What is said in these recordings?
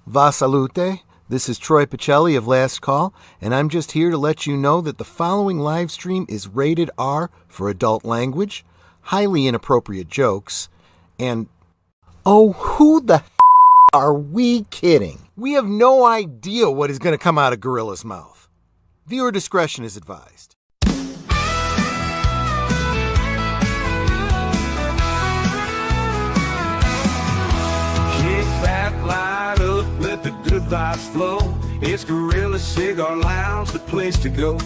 Va salute. This is Troy Pacelli of Last Call, and I'm just here to let you know that the following live stream is rated R for adult language, highly inappropriate jokes, and oh, who the are we kidding? We have no idea what is going to come out of Gorilla's mouth. Viewer discretion is advised. Kick back, light up, let the good vibes flow. It's Gorilla Cigar Lounge, the place to go.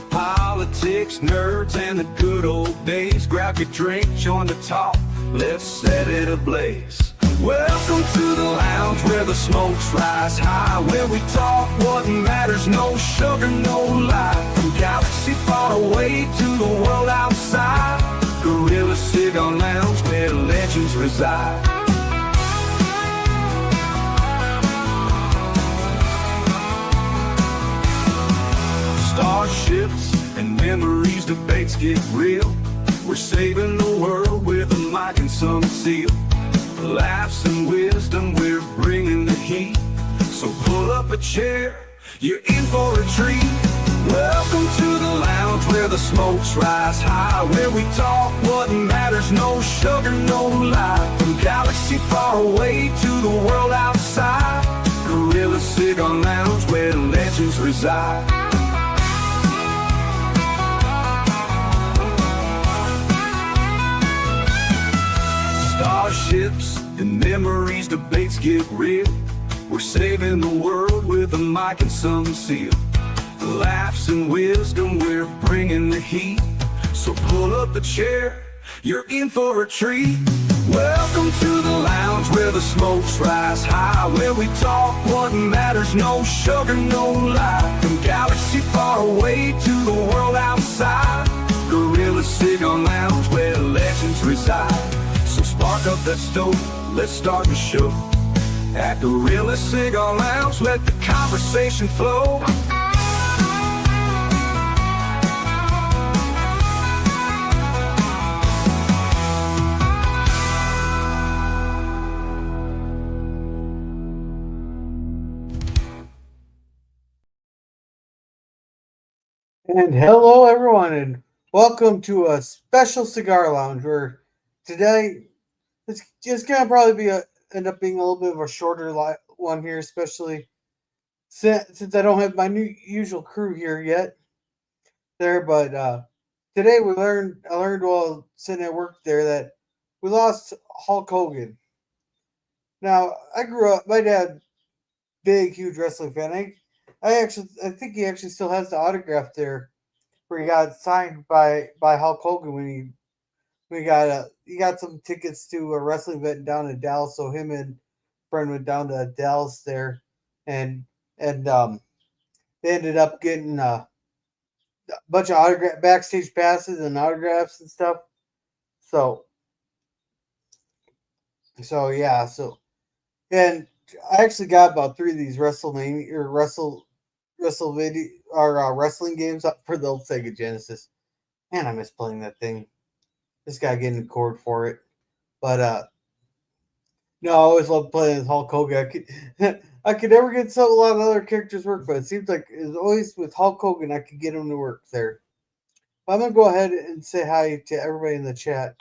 Politics, nerds, and the good old days. Grab your drink, join the talk, let's set it ablaze. Welcome to the lounge where the smokes rise high, where we talk what matters, no sugar, no lie. From galaxy far away to the world outside, Gorilla Cigar Lounge where legends reside. Starships and memories, debates get real. We're saving the world with a mic and some seal. Laughs and wisdom, we're bringing the heat. So pull up a chair, you're in for a treat. Welcome to the lounge where the smokes rise high, where we talk what matters, no sugar, no lie. From galaxy far away to the world outside, Gorilla Cigar Lounge where legends reside. Starships and memories, debates get real. We're saving the world with a mic and some seal. Laughs and wisdom, we're bringing the heat. So pull up a chair, you're in for a treat. Welcome to the lounge where the smokes rise high, where we talk what matters, no sugar, no lie. From galaxy far away to the world outside, Gorilla Cigar Lounge where legends reside. So spark up that stove, let's start the show. At Gorilla Cigar Lounge, let the conversation flow. And hello, everyone, and welcome to a special cigar lounge where today it's just gonna probably end up being a little bit of a shorter one here, especially since I don't have my usual crew here yet. But today I learned while sitting at work there that we lost Hulk Hogan. Now I grew up, my dad, big huge wrestling fan. I think he actually still has the autograph there where he got signed by Hulk Hogan when he got some tickets to a wrestling event down in Dallas. So him and friend went down to Dallas there, and they ended up getting a bunch of backstage passes and autographs and stuff. So yeah, and I actually got about 3 of these WrestleMania or Wrestle video or wrestling games up for the old Sega Genesis. Man, I miss playing that thing. Just gotta get in the cord for it. But no, I always loved playing as Hulk Hogan. I could never get a lot of other characters work, but it seems like it's always with Hulk Hogan I could get him to work there. But I'm gonna go ahead and say hi to everybody in the chat.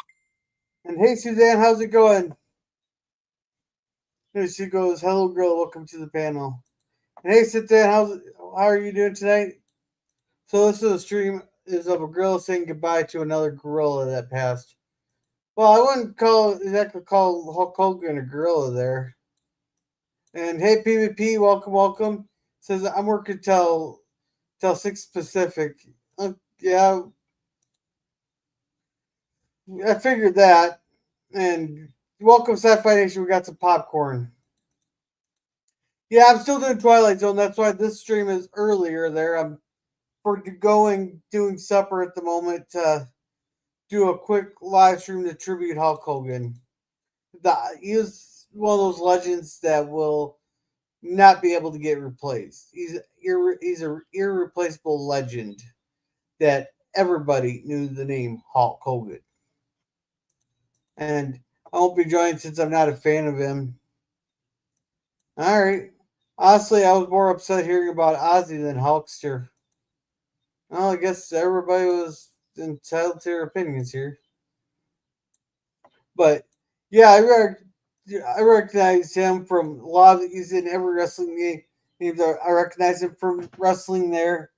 And hey, Suzanne, how's it going? And she goes, "Hello, girl. Welcome to the panel." And hey, Suzanne, how are you doing tonight? So this is a stream is of a gorilla saying goodbye to another gorilla that passed. Well, I wouldn't exactly call Hulk Hogan a gorilla there. And hey, PvP, welcome. Says I'm working till 6 Pacific. Yeah, I figured that. And welcome, Sci-Fi Nation. We got some popcorn. Yeah, I'm still doing Twilight Zone. That's why this stream is earlier there. I'm doing supper at the moment to do a quick live stream to tribute Hulk Hogan. He is one of those legends that will not be able to get replaced. He's an irreplaceable legend that everybody knew the name Hulk Hogan. And I won't be joining since I'm not a fan of him. All right. Honestly, I was more upset hearing about Ozzy than Hulkster. Well, I guess everybody was entitled to their opinions here. But yeah, I recognize him from a lot of he's in every wrestling game. I recognize him from wrestling there.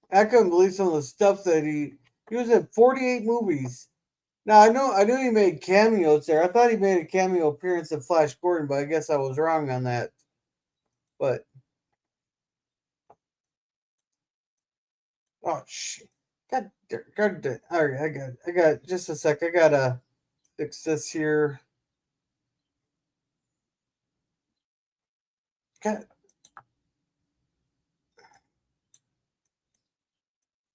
I couldn't believe some of the stuff that he was in 48 movies. Now I knew he made cameos there. I thought he made a cameo appearance in Flash Gordon, but I guess I was wrong on that. But oh shit. God, all right, I got just a sec. I gotta fix this here. God,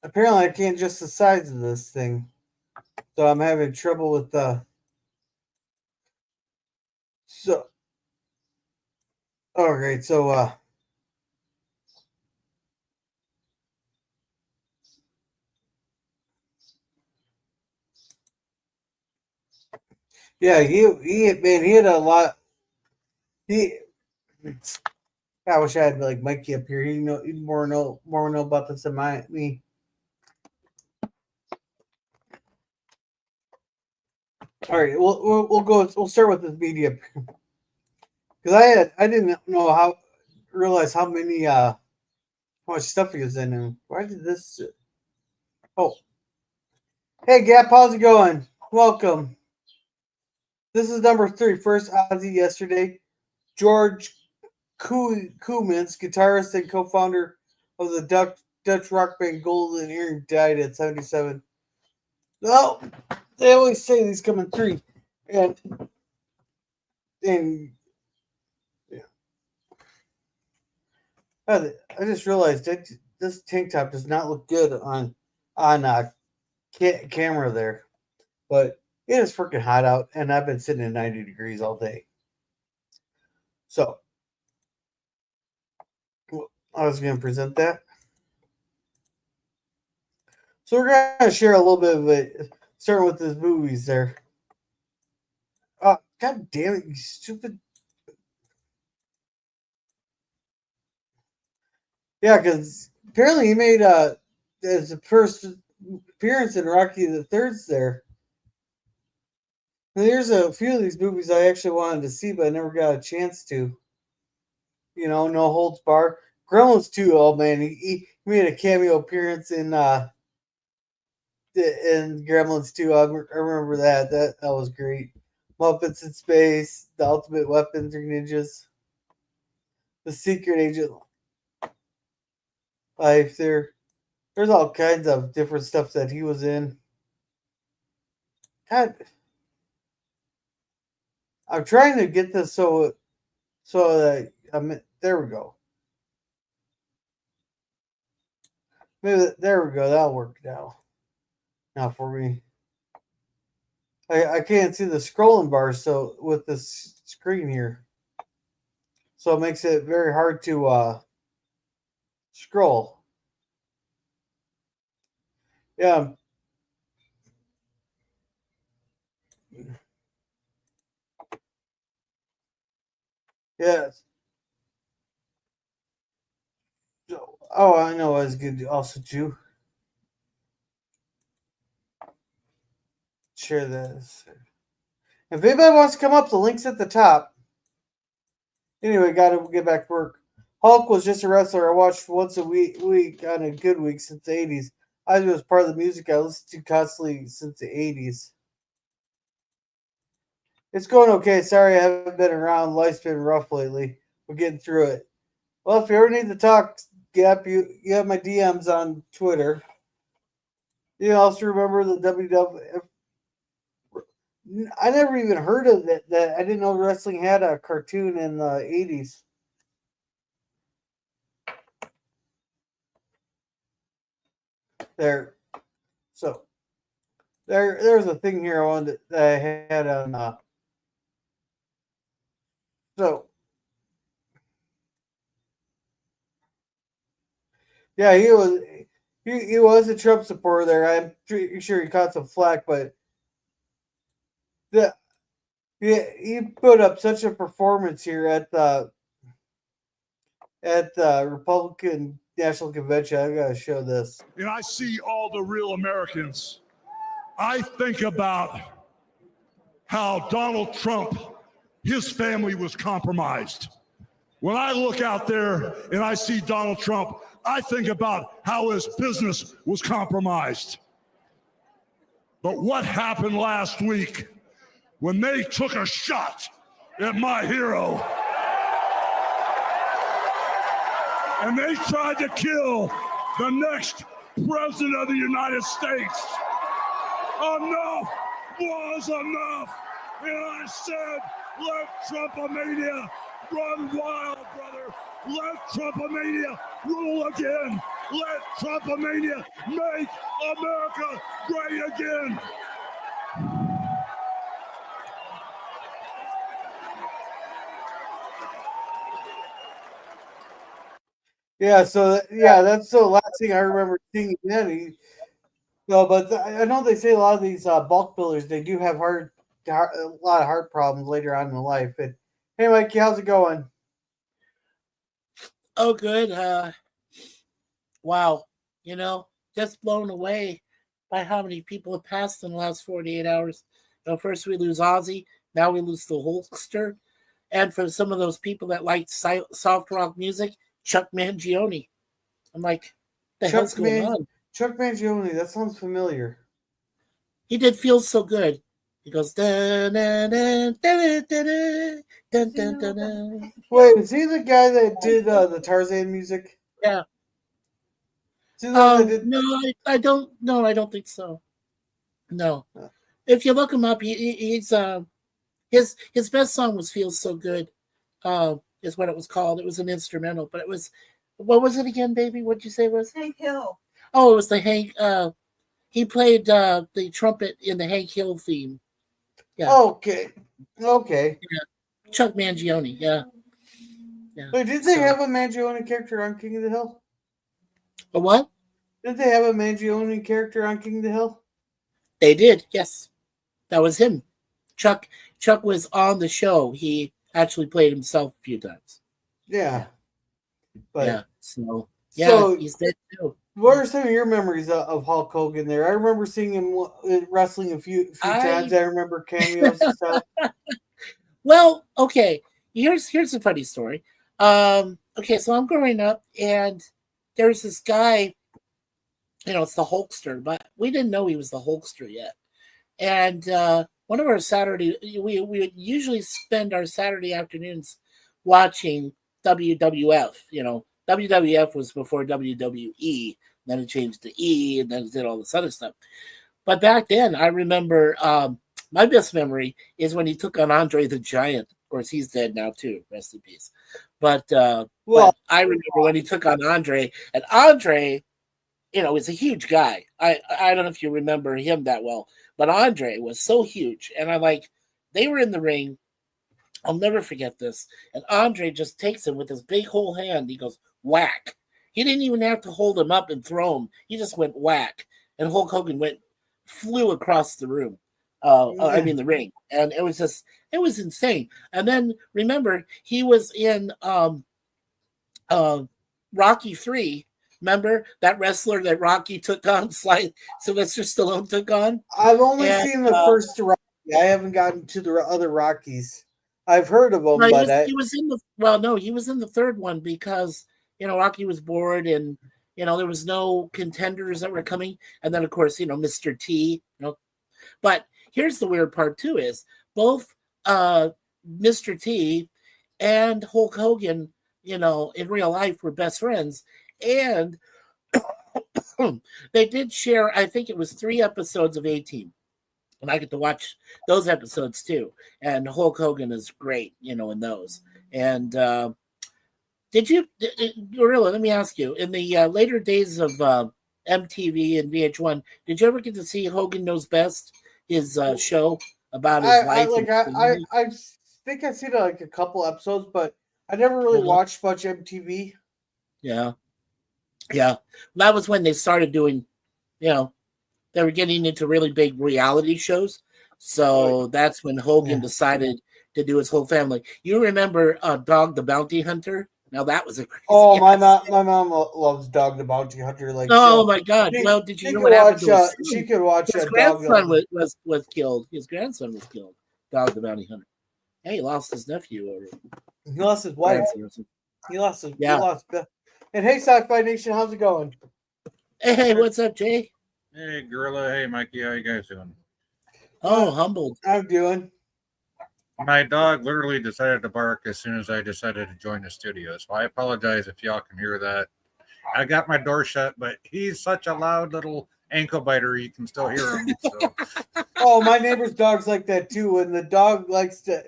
apparently I can't adjust the size of this thing, so I'm having trouble with the. So all right, so yeah, he had a lot. He I wish I had like Mikey up here. He'd more know about this than me. All right, we'll go. We'll start with this media because I didn't know how realize how many how much stuff he was in. And why did this? Oh, hey Gap, how's it going? Welcome. This is number three. First Ozzy yesterday. George Koemans, guitarist and co-founder of the Dutch rock band Golden Earring, died at 77. Well, they always say these come in three, and and yeah. I just realized that this tank top does not look good on camera there, but it is freaking hot out, and I've been sitting at 90 degrees all day. So I was going to present that. So we're going to share a little bit of it, starting with the movies there. God damn it, you stupid. Yeah, because apparently he made as the first appearance in Rocky the Third's there. And there's a few of these movies I actually wanted to see, but I never got a chance to. No holds bar. Gremlins 2, oh man, he made a cameo appearance in Gremlins 2. I remember that. That was great. Muppets in Space, The Ultimate Weapons or Ninjas, The Secret Agent Life. There's all kinds of different stuff that he was in. God, I'm trying to get this so that there we go. Maybe there we go. That'll work now for me. I can't see the scrolling bar so with this screen here, so it makes it very hard to scroll. Yeah, yeah. So, oh, I know I was good also too. Share this. If anybody wants to come up, the link's at the top. Anyway, got to get back to work. Hulk was just a wrestler I watched once a week on a good week since the 80s. I was part of the music I listened to constantly since the 80s. It's going okay. Sorry I haven't been around. Life's been rough lately. We're getting through it. Well, if you ever need to talk, Gap, you have my DMs on Twitter. You also remember the WWF. I never even heard of it. That I didn't know wrestling had a cartoon in the 80s. There, so there's a thing here I wanted that I had on. So yeah, he was a Trump supporter there. I'm pretty sure he caught some flack, but the he put up such a performance here at the Republican National Convention. I gotta show this. And I see all the real Americans. I think about how Donald Trump, his family was compromised. When I look out there and I see Donald Trump, I think about how his business was compromised. But what happened last week when they took a shot at my hero and they tried to kill the next president of the United States? Enough was enough. And I said, let Trumpomania run wild, brother. Let Trumpomania rule again. Let Trumpomania make America great again. Yeah, so that's the last thing I remember seeing then. I know they say a lot of these bulk billers, they do have a lot of heart problems later on in life. And hey, Mikey, how's it going? Oh, good. Wow. Just blown away by how many people have passed in the last 48 hours. First we lose Ozzy, now we lose the Hulkster. And for some of those people that like soft rock music, Chuck Mangione. I'm like, the hell's going on? Chuck Mangione, that sounds familiar. He did Feel So Good. He goes, dun, dun, dun, dun, dun, dun, dun, dun, dun. Wait, is he the guy that did the Tarzan music? Yeah. That did... No, I don't. No, I don't think so. No. If you look him up, he's his best song was "Feels So Good," is what it was called. It was an instrumental, but it was, what was it again, baby? What'd you say it was? Hank Hill. Oh, it was the Hank. He played the trumpet in the Hank Hill theme. Yeah. Okay. Yeah. Chuck Mangione. Yeah. Wait, did they have a Mangione character on King of the Hill? A what? Did they have a Mangione character on King of the Hill? They did. Yes, that was him. Chuck was on the show. He actually played himself a few times. Yeah. But yeah. So he's dead too. What are some of your memories of Hulk Hogan there? I remember seeing him wrestling a few times. I remember cameos and stuff. Well, okay. Here's a funny story. Okay, so I'm growing up and there's this guy, it's the Hulkster, but we didn't know he was the Hulkster yet. And one of our Saturday, we would usually spend our Saturday afternoons watching WWF. WWF was before WWE, then it changed to E, and then it did all this other stuff. But back then, I remember my best memory is when he took on Andre the Giant. Of course, he's dead now too. Rest in peace. But I remember when he took on Andre, and Andre, is a huge guy. I don't know if you remember him that well, but Andre was so huge, and they were in the ring. I'll never forget this. And Andre just takes him with his big whole hand. He goes, whack. He didn't even have to hold him up and throw him. He just went whack. And Hulk Hogan flew across the room. The ring. And it was insane. And then remember, he was in Rocky 3. Remember that wrestler that Rocky took on, Sylvester Stallone took on? I've only seen the first Rocky. I haven't gotten to the other Rockies. I've heard of him, he was in the third one because Rocky was bored and there was no contenders that were coming, and then of course Mr. T. But here's the weird part too: is both Mr. T and Hulk Hogan, in real life were best friends, and they did share. I think it was 3 episodes of A-Team. And I get to watch those episodes too. And Hulk Hogan is great, in those. And Gorilla, let me ask you, in the later days of MTV and VH1, did you ever get to see Hogan Knows Best, his show about his life? I think I've seen a couple episodes, but I never really watched much MTV. Yeah. That was when they started doing, they were getting into really big reality shows. So that's when Hogan decided to do his whole family. You remember Dog the Bounty Hunter? Now that was a crazy. Oh, my mom loves Dog the Bounty Hunter. Like, oh my God! Well, did you she hear could what happened watch, to his son? she could watch His a dog. grandson was killed. His grandson was killed. Dog the Bounty Hunter. Hey, he lost his nephew over. He lost his wife. He lost his. Yeah. He lost. And hey, Sci-Fi Nation, how's it going? Hey, what's up, Jay? Hey, Gorilla. Hey, Mikey. How you guys doing? Oh, humbled. I'm doing. My dog literally decided to bark as soon as I decided to join the studio. So I apologize if y'all can hear that. I got my door shut, but he's such a loud little ankle biter. You can still hear him. So. Oh, my neighbor's dog's like that too. And the dog knows that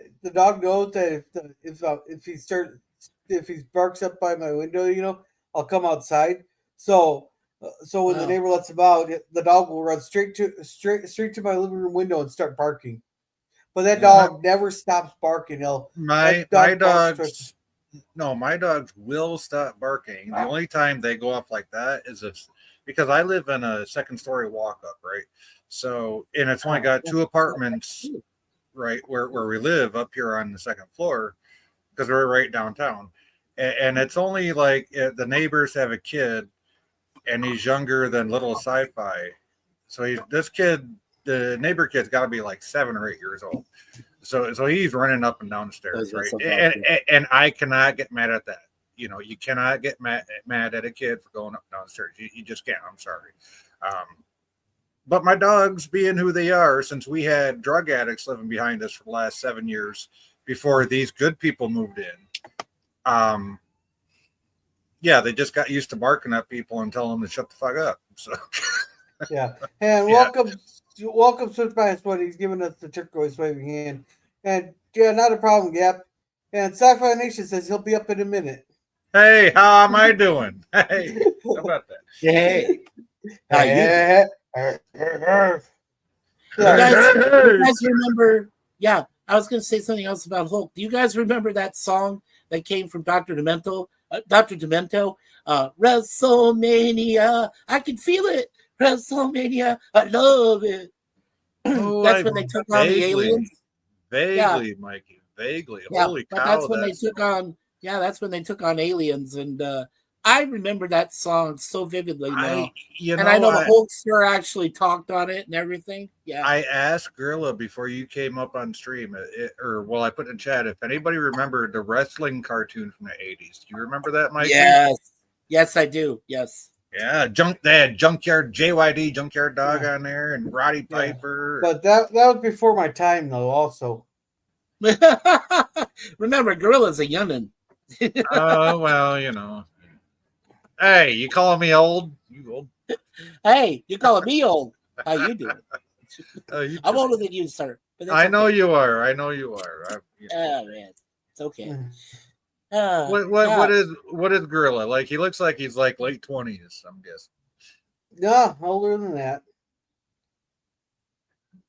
if he barks up by my window, I'll come outside. So when the neighbor lets him out, the dog will run straight to my living room window and start barking. But that dog never stops barking. My dogs will stop barking. The only time they go off like that is because I live in a second story walk up, right? So, and it's only got 2 apartments, right, where we live up here on the second floor because we're right downtown. And it's only like the neighbors have a kid and he's younger than little Sci-Fi. So the neighbor kid's got to be like 7 or 8 years old. So he's running up and down the stairs, right? And I cannot get mad at that. You cannot get mad at a kid for going up and down the stairs. You just can't. I'm sorry. But my dogs, being who they are, since we had drug addicts living behind us for the last 7 years before these good people moved in, they just got used to barking at people and telling them to shut the fuck up. So yeah. And welcome Swift by Sweat. He's giving us the turquoise waving hand. And not a problem, Gap. And Sci-Fi Nation says he'll be up in a minute. Hey, how am I doing? Hey, how about that? Hey. You guys remember? Yeah, I was going to say something else about Hulk. Do you guys remember that song that came from Dr. Demento? WrestleMania, I can feel it. WrestleMania, I love it. That's when they took on the aliens. Vaguely, Mikey. Vaguely. Yeah, Holy but cow! That's when they took on. Yeah, that's when they took on aliens, and I remember that song so vividly now. I know the Hulkster actually talked on it and everything. Yeah. I asked Gorilla before you came up on stream, I put in chat if anybody remembered the wrestling cartoon from the 80s. Do you remember that, Mikey? Yes, I do. Yes. Yeah, they had Junkyard JYD, Junkyard Dog on there, and Roddy Piper. But that was before my time, though. Also, remember, Gorilla's a youngin'. Oh well, Hey, you calling me old? You old? Hey, you calling me old? How you doing? I'm older than you, sir. But I know you are. Oh man, it's okay. What is Gorilla like? He looks like he's like late 20s. I'm guessing. Yeah, older than that.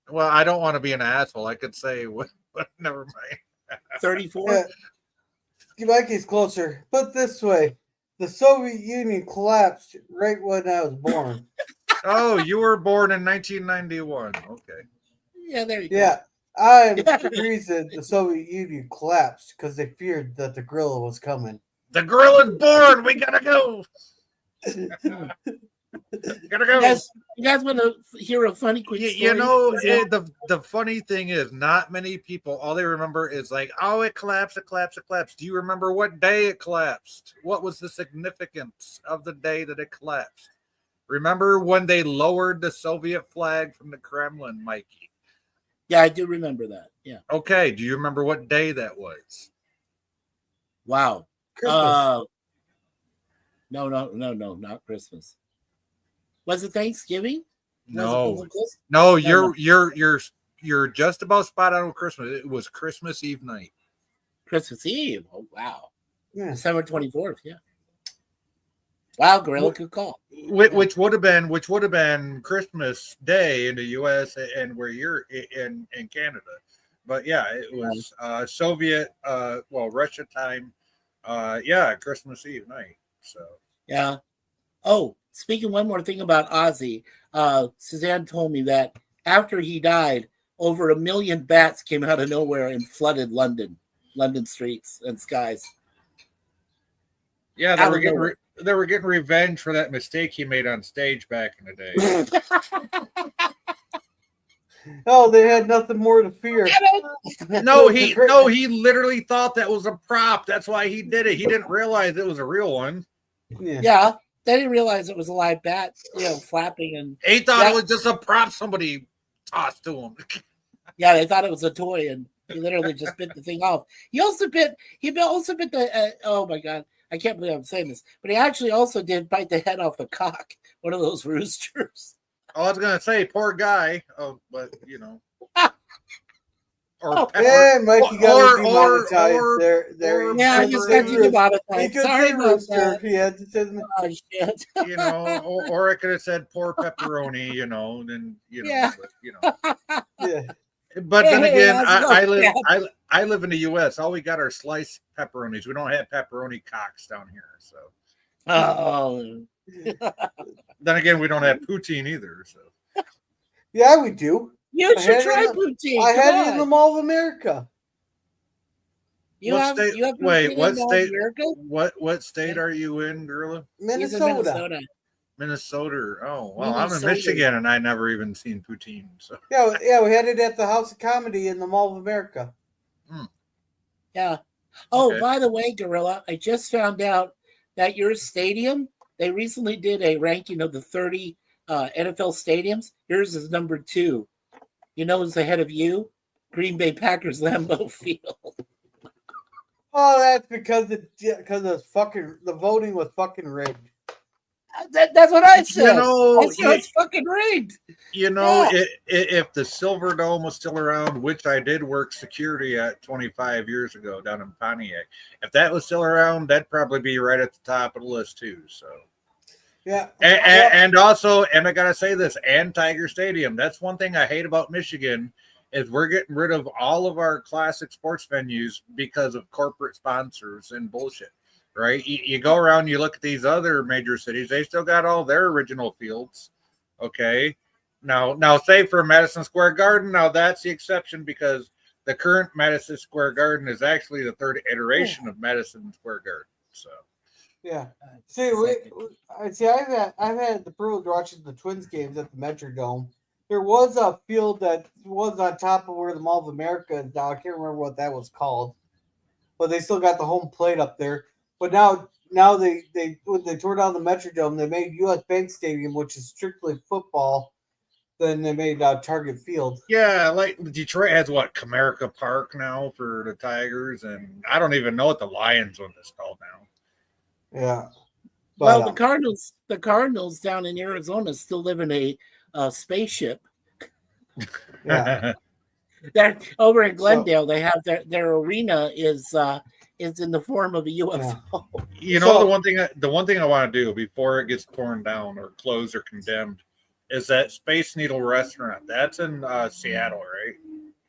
Well, I don't want to be an asshole. I could say, never mind. 34. Mikey's closer. Put this way, the Soviet Union collapsed right when I was born. Oh, you were born in 1991. Okay. Yeah, there you go. Yeah, I'm the reason the Soviet Union collapsed because they feared that the gorilla was coming. The gorilla's born. We gotta go. Gotta go. You guys want to hear a funny quick story? The funny thing is, not many people, all they remember is like, oh, it collapsed. Do you remember what day it collapsed? What was the significance of the day that it collapsed? Remember when they lowered the Soviet flag from the Kremlin, Mikey? Yeah, I do remember that. Yeah. Okay. Do you remember what day that was? Wow. Christmas. No, not Christmas. Was it Thanksgiving? No, No. you're just about spot on with Christmas. It was Christmas Eve night. Christmas Eve. Oh wow. Yeah. December 24th. Yeah. Wow, Gorilla, good call. Which would have been Christmas Day in the U.S. and where you're in Canada. But yeah, it was Soviet, Russia time. Christmas Eve night. So yeah. Oh, speaking one more thing about Ozzy, Suzanne told me that after he died, over 1 million bats came out of nowhere and flooded London streets and skies. Yeah, they were getting revenge for that mistake he made on stage back in the day. Oh, they had nothing more to fear. No, he literally thought that was a prop. That's why he did it. He didn't realize it was a real one. Yeah, they didn't realize it was a live bat, flapping, and he thought it was just a prop somebody tossed to him. Yeah, they thought it was a toy, and he literally just bit the thing off. He also bit the. Oh my god, I can't believe I'm saying this, but he actually also did bite the head off a cock, one of those roosters. I was gonna say, poor guy. Oh, but or Mikey got demonetized. There. Yeah, he just got demonetized. He could say rooster. He had to say. Oh shit. Or I could have said poor pepperoni. Then Yeah. But, yeah. But then again, I live in the U.S. All we got are sliced pepperonis. We don't have pepperoni cocks down here. So. Oh. Then again, we don't have poutine either. So. Yeah, we do. You should try poutine. I had it in the Mall of America. What state? What state are you in, Gorilla? Minnesota. Minnesota. Oh, well, I'm in Michigan, and I never even seen poutine. So yeah, we had it at the House of Comedy in the Mall of America. Yeah. Oh, okay. By the way, Gorilla, I just found out that your stadium, they recently did a ranking of the 30 NFL stadiums. Yours is number 2. You know who's ahead of you? Green Bay Packers Lambeau Field. Oh, that's because the voting was fucking rigged. That's what I said. It's fucking rigged. If the Silver Dome was still around, which I did work security at 25 years ago down in Pontiac, if that was still around, that'd probably be right at the top of the list too. So. Yeah. And also, I gotta say this, and Tiger Stadium. That's one thing I hate about Michigan is we're getting rid of all of our classic sports venues because of corporate sponsors and bullshit. Right? You go around, you look at these other major cities, they still got all their original fields. Okay. Now say for Madison Square Garden, now that's the exception because the current Madison Square Garden is actually the third iteration of Madison Square Garden. So. Yeah. I've had the privilege of watching the Twins games at the Metrodome. There was a field that was on top of where the Mall of America is now. I can't remember what that was called, but they still got the home plate up there. But now they when they tore down the Metrodome, they made U.S. Bank Stadium, which is strictly football. Then they made Target Field. Yeah, like Detroit has Comerica Park now for the Tigers, and I don't even know what the Lions one is called now. Yeah. But, the Cardinals down in Arizona still live in a spaceship. Yeah. That over in Glendale, they have their arena is in the form of a UFO. Yeah. The one thing I want to do before it gets torn down or closed or condemned is that Space Needle restaurant. That's in Seattle, right?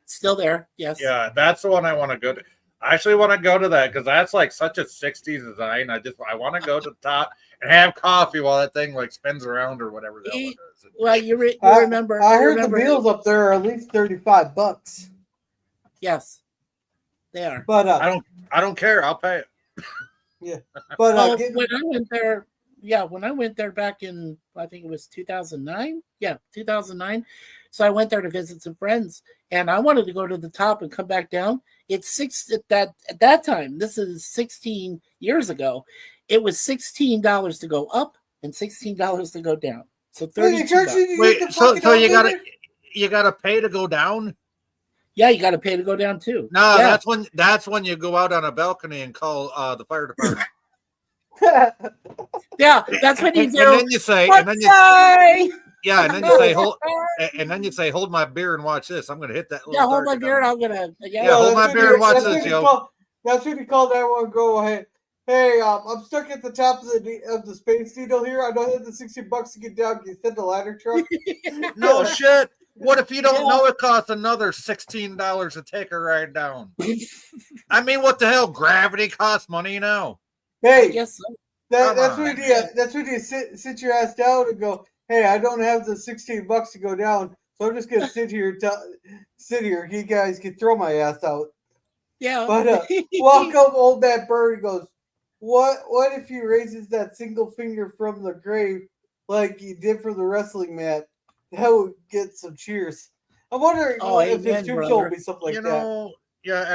Still there, yes. Yeah, that's the one I want to go to. I actually want to go to that because that's like such a 60s design. I want to go to the top and have coffee while that thing spins around or whatever the hell it is. Well, you remember. I heard the meals up there are at least $35. Yes, they are. But I don't care. I'll pay it. Yeah, but when I went there back in, I think it was 2009. Yeah, 2009. So I went there to visit some friends, and I wanted to go to the top and come back down. It's at that time. This is 16 years ago. It was $16 to go up and $16 to go down. So $32. Wait, so you gotta pay to go down? Yeah, you got to pay to go down too. No, yeah. that's when you go out on a balcony and call the fire department. Yeah, that's what you do. And then you say, and then you say, hold my beer and watch this. I'm going to hit that. Hold my beer. And I'm going to. Yeah, hold my beer and watch this, yo. That's what you call that one. Go ahead. Hey, I'm stuck at the top of the Space Needle here. I don't have the $60 to get down. Can you send the ladder truck? No shit. What if you don't know it costs another $16 to take a ride down? I mean, what the hell? Gravity costs money now. Hey, I guess so. That's what you do. That's what you sit your ass down and go, hey, I don't have the $16 to go down, So I'm just gonna sit here. You guys can throw my ass out. Yeah. But welcome, old man Bird. He goes, what if he raises that single finger from the grave like he did for the wrestling mat? That would get some cheers. I'm wondering if his tombstone would be something like that. Yeah,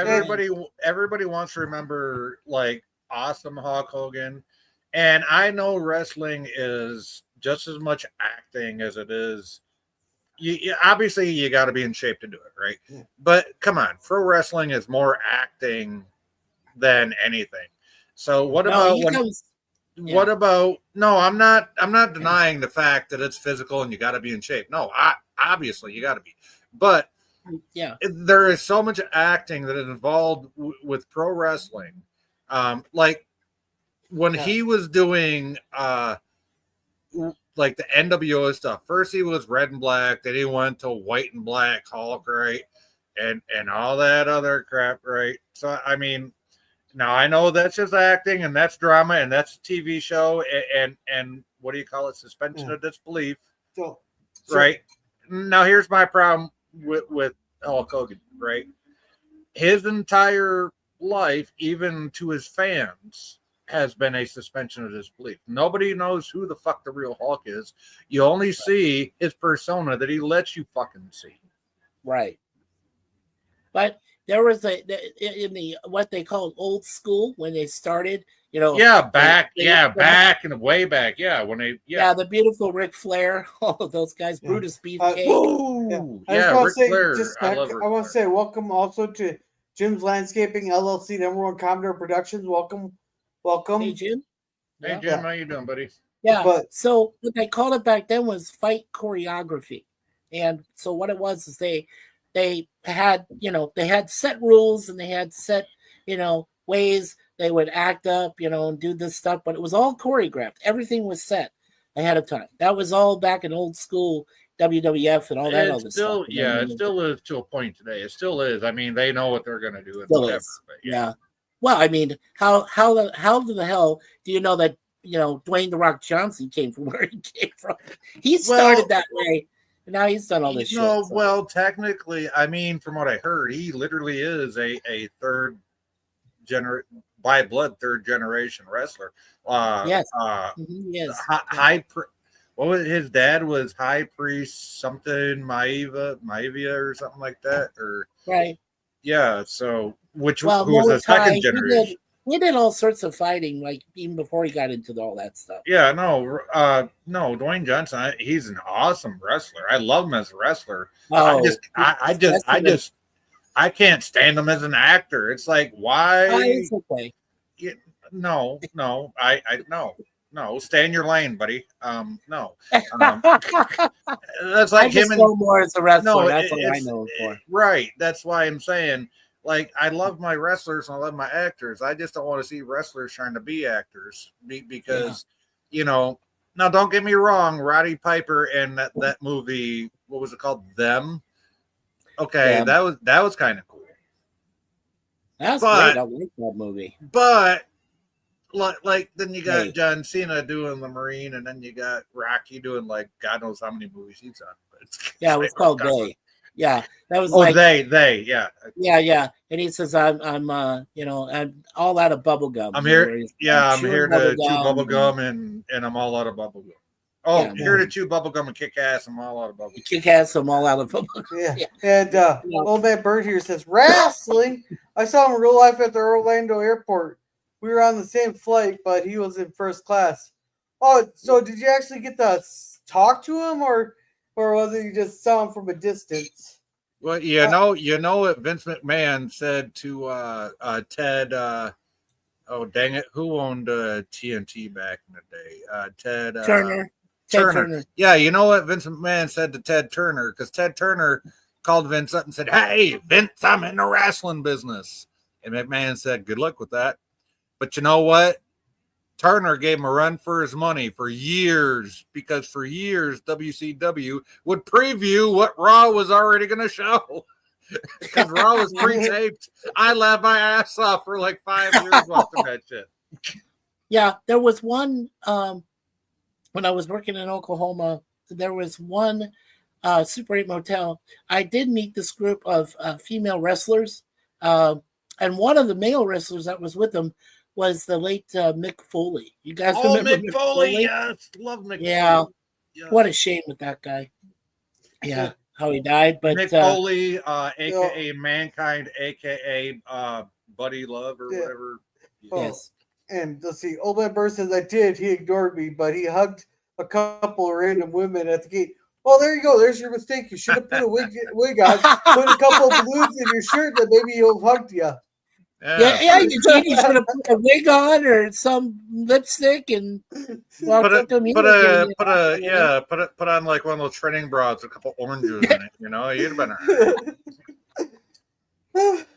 everybody wants to remember like awesome Hulk Hogan, and I know wrestling is just as much acting as it is. Obviously you got to be in shape to do it, right? Yeah. But come on, pro wrestling is more acting than anything. So what about what about? No, I'm not denying the fact that it's physical and you got to be in shape. No, obviously you got to be, but yeah, there is so much acting that is involved with pro wrestling. Like when he was doing like the NWO stuff. First he was red and black, then he went to white and black Hulk, right? And all that other crap, right? So I mean, now I know that's just acting and that's drama and that's a TV show and what do you call it? Suspension of disbelief. Right? Now here's my problem with Hulk Hogan, right? His entire life, even to his fans, has been a suspension of disbelief. Nobody knows who the fuck the real Hulk is. You only see his persona that he lets you fucking see. Right. But there was in the what they call old school when they started, you know. Yeah, back and way back. Yeah, when they the beautiful Ric Flair, all of those guys, Brutus Beefcake. Ric Flair. I want to say welcome also to Jim's Landscaping LLC, #1 Commodore Productions. Welcome. Hey Jim. Hey Jim, how you doing, buddy? Yeah. So what they called it back then was fight choreography, and so what it was is they had they had set rules and they had set ways they would act up and do this stuff, but it was all choreographed. Everything was set ahead of time. That was all back in old school WWF and all that other stuff. Yeah, it still is to a point today. It still is. I mean, they know what they're going to do. But yeah. Well, I mean, how the hell do you know that Dwayne "The Rock" Johnson came from where he came from? He started that way, and now he's done all this shit. So. Well, technically, I mean, from what I heard, he literally is a third generation wrestler. Yes, yes. What was his dad was high priest something Maivia or something like that, or right? Yeah, so who was the second generation? He did all sorts of fighting, like even before he got into all that stuff. Yeah, no, Dwayne Johnson, he's an awesome wrestler. I love him as a wrestler. I can't stand him as an actor. It's like, why? It's okay. No, stay in your lane, buddy. No. That's like him and more as a wrestler. No, that's what I know him for. Right. That's why I'm saying, like, I love my wrestlers and I love my actors. I just don't want to see wrestlers trying to be actors because, now don't get me wrong, Roddy Piper and that movie, what was it called? Them. Okay, that was kind of cool. That's great. I like that movie. But like then you got John Cena doing the Marine, and then you got Rocky doing like God knows how many movies he's on. It was called They. Yeah, that was they. Yeah. And he says, I'm all out of bubble gum. I'm here. I'm here to chew bubble gum, and I'm all out of bubble gum. Oh, here to chew bubble gum and kick ass. I'm all out of bubble gum. Kick ass. I'm all out of bubble gum. Yeah. And old man Bird here says wrestling. I saw him in real life at the Orlando airport. We were on the same flight, but he was in first class. Oh, so did you actually get to talk to him, or was it you just saw him from a distance? Well, you know what Vince McMahon said to Ted. Oh dang it! Who owned TNT back in the day? Ted Turner. Ted Turner. Yeah, you know what Vince McMahon said to Ted Turner, because Ted Turner called Vince up and said, "Hey, Vince, I'm in the wrestling business," and McMahon said, "Good luck with that." But you know what? Turner gave him a run for his money for years, because for years WCW would preview what Raw was already going to show. Because Raw was pre-taped. I laughed my ass off for like 5 years watching that shit. Yeah, there was one when I was working in Oklahoma. There was one Super 8 Motel, I did meet this group of female wrestlers. And one of the male wrestlers that was with them was the late Mick Foley. You guys remember Mick Foley? Yes, love Mick yeah. Foley. Yeah. What a shame with that guy. Yeah, how he died. But Mick Foley, a.k.a. Mankind, a.k.a. Buddy Love or whatever. Yes. And let's see, Old Man Bird says, I did. He ignored me, but he hugged a couple of random women at the gate. Well, there you go. There's your mistake. You should have put a wig on, put a couple of balloons in your shirt that maybe he'll hugged you. Yeah, you should have put a wig on or some lipstick and put on like one of those training bras, a couple oranges in it. You know, you'd have been.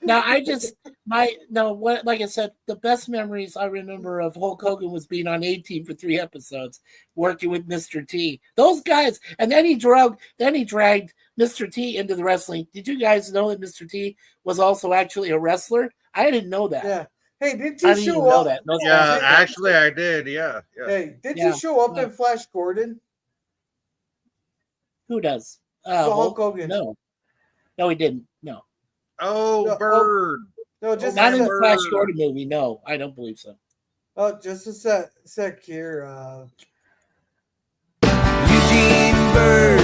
Now like I said, the best memories I remember of Hulk Hogan was being on A-Team for 3 episodes, working with Mr. T. Those guys, and then he dragged Mr. T into the wrestling. Did you guys know that Mr. T was also actually a wrestler? I didn't know that. Yeah. Hey, did you show up? That. Yeah, actually, I did. Yeah. Hey, did you show up in Flash Gordon? Who does? Hulk Hogan. No, he didn't. No. Oh, Bird. No, just not in the Flash Gordon movie. No, I don't believe so. Oh, just a sec here. Eugene Bird,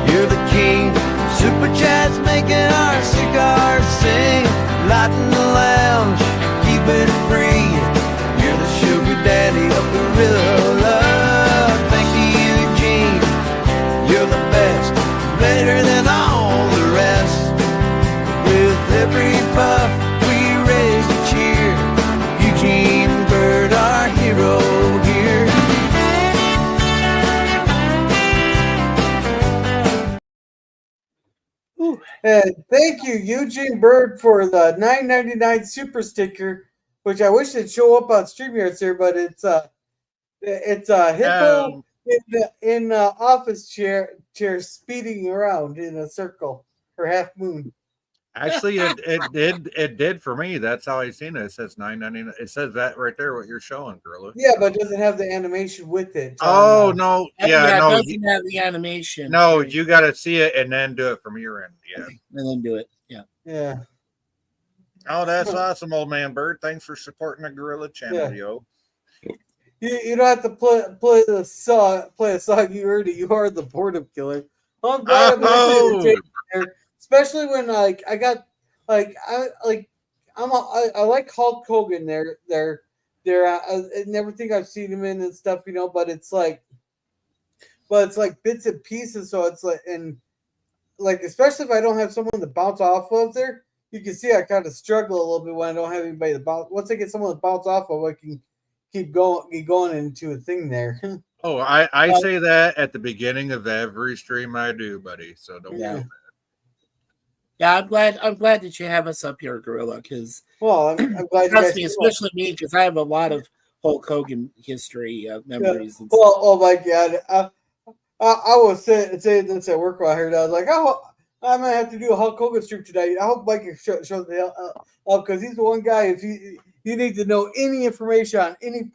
you're the king. Super Chat's making our cigars sing. Lighten the lounge, keep it free. You're the sugar daddy of Gorilla. Thank you, Eugene. You're the best, better than all the rest. With every puff, we raise a cheer. Eugene Bird, our hero here. And thank you, Eugene Bird, for the $9.99 super sticker, which I wish it'd show up on StreamYard here, but it's a hippo in office chair speeding around in a circle or half moon. Actually, it did for me. That's how I seen it. It says $9.99. It says that right there. What you're showing, Gorilla. Yeah, but it doesn't have the animation with it. Oh no! Yeah, no. It doesn't have the animation. No, you got to see it and then do it from your end. Yeah, and then do it. Yeah. Yeah. Oh, that's awesome, Old Man Bird. Thanks for supporting the Gorilla channel, yo. You don't have to play a song you heard it. You are the boredom killer. I'm glad I'm listening to there. Especially when I like Hulk Hogan there and everything I've seen him in and stuff, but it's like bits and pieces, so it's like, and like especially if I don't have someone to bounce off of there, you can see I kind of struggle a little bit when I don't have anybody to bounce. Once I get someone to bounce off of, I can keep going into a thing there. Oh, I say that at the beginning of every stream I do, buddy. So don't do that. Yeah, I'm glad that you have us up here, Gorilla, because I'm glad. Trust me, especially me, because I have a lot of Hulk Hogan history memories. Yeah. Well, oh my God, I was saying this at work while I heard. I was like, oh, I'm gonna have to do a Hulk Hogan stream tonight. I hope Mike can show the hell up because he's the one guy. If you need to know any information on any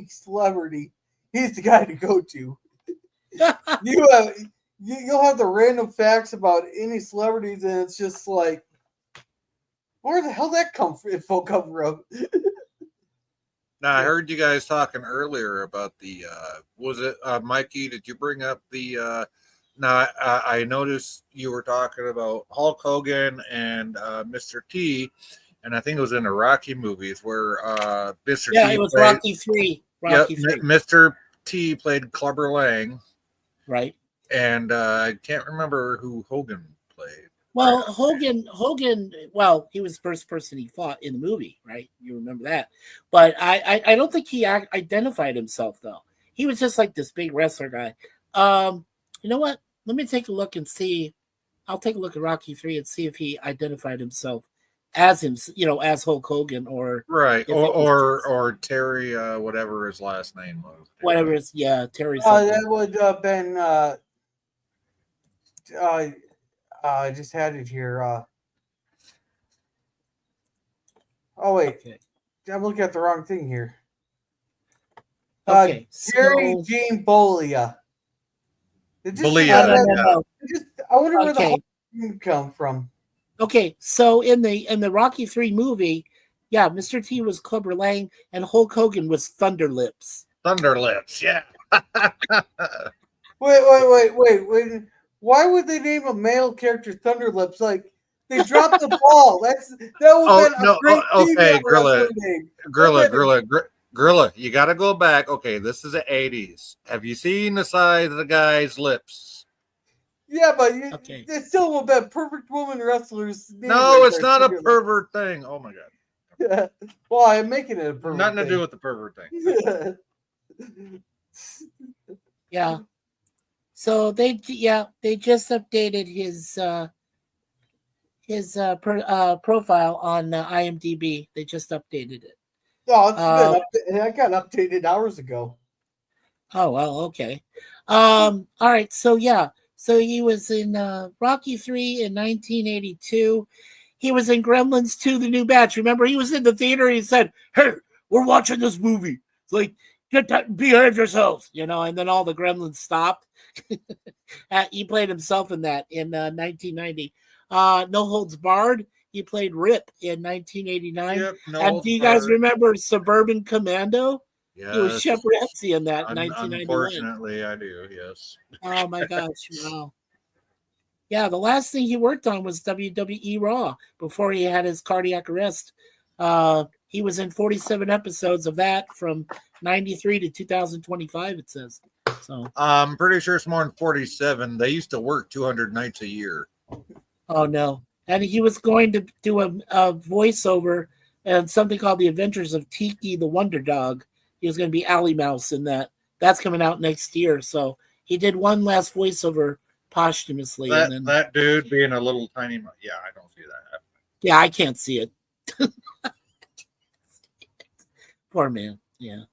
celebrity, he's the guy to go to. You'll have the random facts about any celebrities, and it's just like, where the hell that come from? Now, I heard you guys talking earlier about the, was it, Mikey, did you bring up the, I noticed you were talking about Hulk Hogan and Mr. T, and I think it was in the Rocky movies where Mr. T. Yeah, it was Rocky 3. Mr. T played Clubber Lang. Right. And I can't remember who Hogan played. Well, Hogan, he was the first person he fought in the movie, right? You remember that. But I don't think he identified himself, though. He was just like this big wrestler guy. You know what? Let me take a look and see. I'll take a look at Rocky 3 and see if he identified himself as as Hulk Hogan or right, or Terry, whatever his last name was. Whatever is, Terry. That would have been. I just had it here. Oh wait, okay. I'm looking at the wrong thing here. Terry Jean Bolia. Believe No, it. no, no, no. I wonder where the Okay. Hulk come from. Okay, so in the Rocky 3 movie, yeah, Mr. T was Clubber Lang and Hulk Hogan was Thunder Lips. Thunder Lips, yeah. Wait. Why would they name a male character Thunder Lips? Like they dropped the ball. That would have been a great female wrestler name. Gorilla, you got to go back. Okay, this is the 80s. Have you seen the size of the guy's lips? Yeah, but Okay. it still would have been perfect woman wrestlers. No, it's not a pervert thing. Oh my god. Yeah. Well, I'm making it a pervert Nothing thing. to do with the pervert thing. Yeah. So they just updated his profile on IMDb. They just updated it. No, I got updated hours ago. Oh well, okay. All right. So yeah. So he was in Rocky 3 in 1982. He was in Gremlins 2, The New Batch. Remember, he was in the theater. He said, "Hey, we're watching this movie. It's like, behave yourselves," and then all the Gremlins stopped. He played himself in that in 1990. No Holds Barred. He played Rip in 1989. Yep, and do you guys remember Suburban Commando? Yes. He was Shep Ramsey in that in 1991. Unfortunately, I do, yes. Oh my gosh, wow. Yeah, the last thing he worked on was WWE Raw before he had his cardiac arrest. He was in 47 episodes of that from 93 to 2025, it says. So I'm pretty sure it's more than 47. They used to work 200 nights a year. Oh no. And he was going to do a voiceover and something called The Adventures of Tiki the Wonder Dog. He was going to be Alley Mouse in that. That's coming out next year. So he did one last voiceover posthumously. That dude being a little tiny, yeah, I don't see that happening. Yeah, I can't see it. Poor man. Yeah.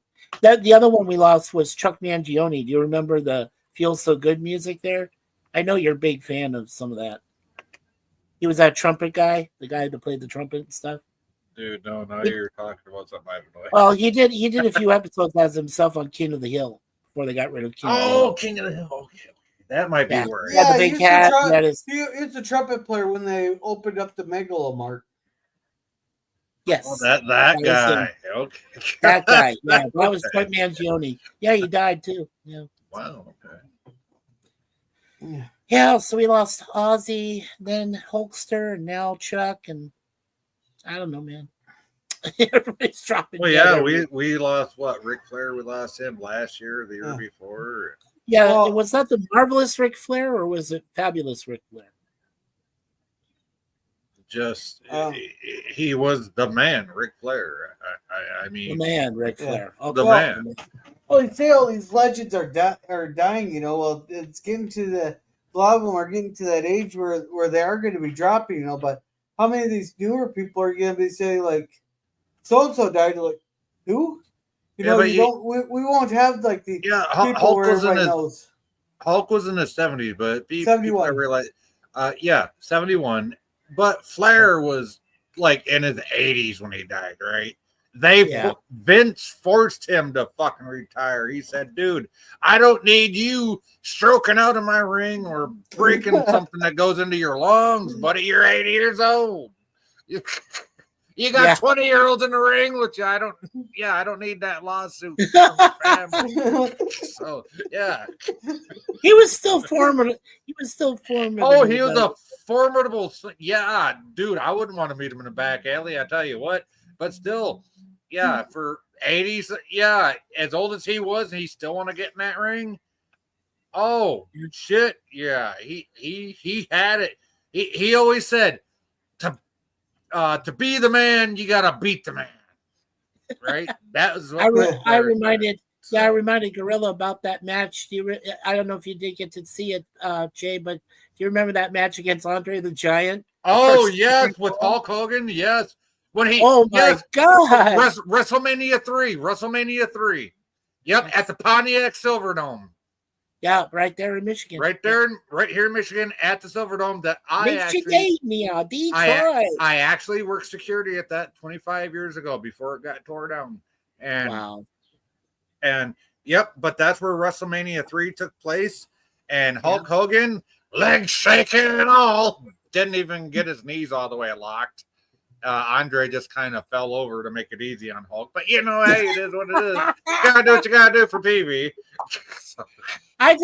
The other one we lost was Chuck Mangione. Do you remember the Feels So Good music there? I know you're a big fan of some of that. He was that trumpet guy, the guy that played the trumpet and stuff. Dude, no, now you're talking about something I don't know. Well, he did a few episodes as himself on King of the Hill before they got rid of King of the Hill. King of the Hill. Okay. That might be where. Yeah, the big hat. He's a trumpet player when they opened up the Megalomart. Yes. Oh, that guy. Okay. That guy. Yeah, that was Chuck Mangione. Yeah, he died too. Yeah. Wow. Okay. Yeah, so we lost Ozzy, then Hulkster, and now Chuck, and I don't know, man. Everybody's dropping. Well, yeah, we lost what? Ric Flair. We lost him last year, the year before. Yeah, was that the Marvelous Ric Flair or was it Fabulous Ric Flair? Just he was the man, Ric Flair. I mean, the man, Ric Flair. Yeah. Okay. The man. Well, you say all these legends are dying. Well, it's getting to a lot of them are getting to that age where they are going to be dropping. But how many of these newer people are going to be saying like, so and so died? Like, who? We won't have like the Hulk was in his 70s, but 71. I realize, 71. But Flair was like in his 80s when he died, right? Vince forced him to fucking retire. He said, "Dude, I don't need you stroking out in my ring or breaking something that goes into your lungs, buddy. You're 80 years old. You got 20-year-olds in the ring, which I don't need that lawsuit." So yeah. He was still formidable. Oh, he was a formidable. Yeah, dude, I wouldn't want to meet him in a back alley. I tell you what, but still, yeah, for 80s, yeah, as old as he was, he still want to get in that ring. Oh shit, yeah, he had it. He always said to be the man, you gotta beat the man, right? That was what I reminded Gorilla about that match. I don't know if you did get to see it, Jay, but do you remember that match against Andre the Giant? Oh yes, with Hulk Hogan, yes. When he God, WrestleMania 3. Yep, at the Pontiac Silverdome. Yeah, right there in Michigan. Right here in Michigan at the Silverdome. That Detroit. I actually worked security at that 25 years ago before it got tore down. And wow. And yep, but that's where WrestleMania 3 took place. And Hulk Hogan, legs shaking and all, didn't even get his knees all the way locked. Andre just kind of fell over to make it easy on Hulk. But, hey, it is what it is. You got to do what you got to do for TV. So. I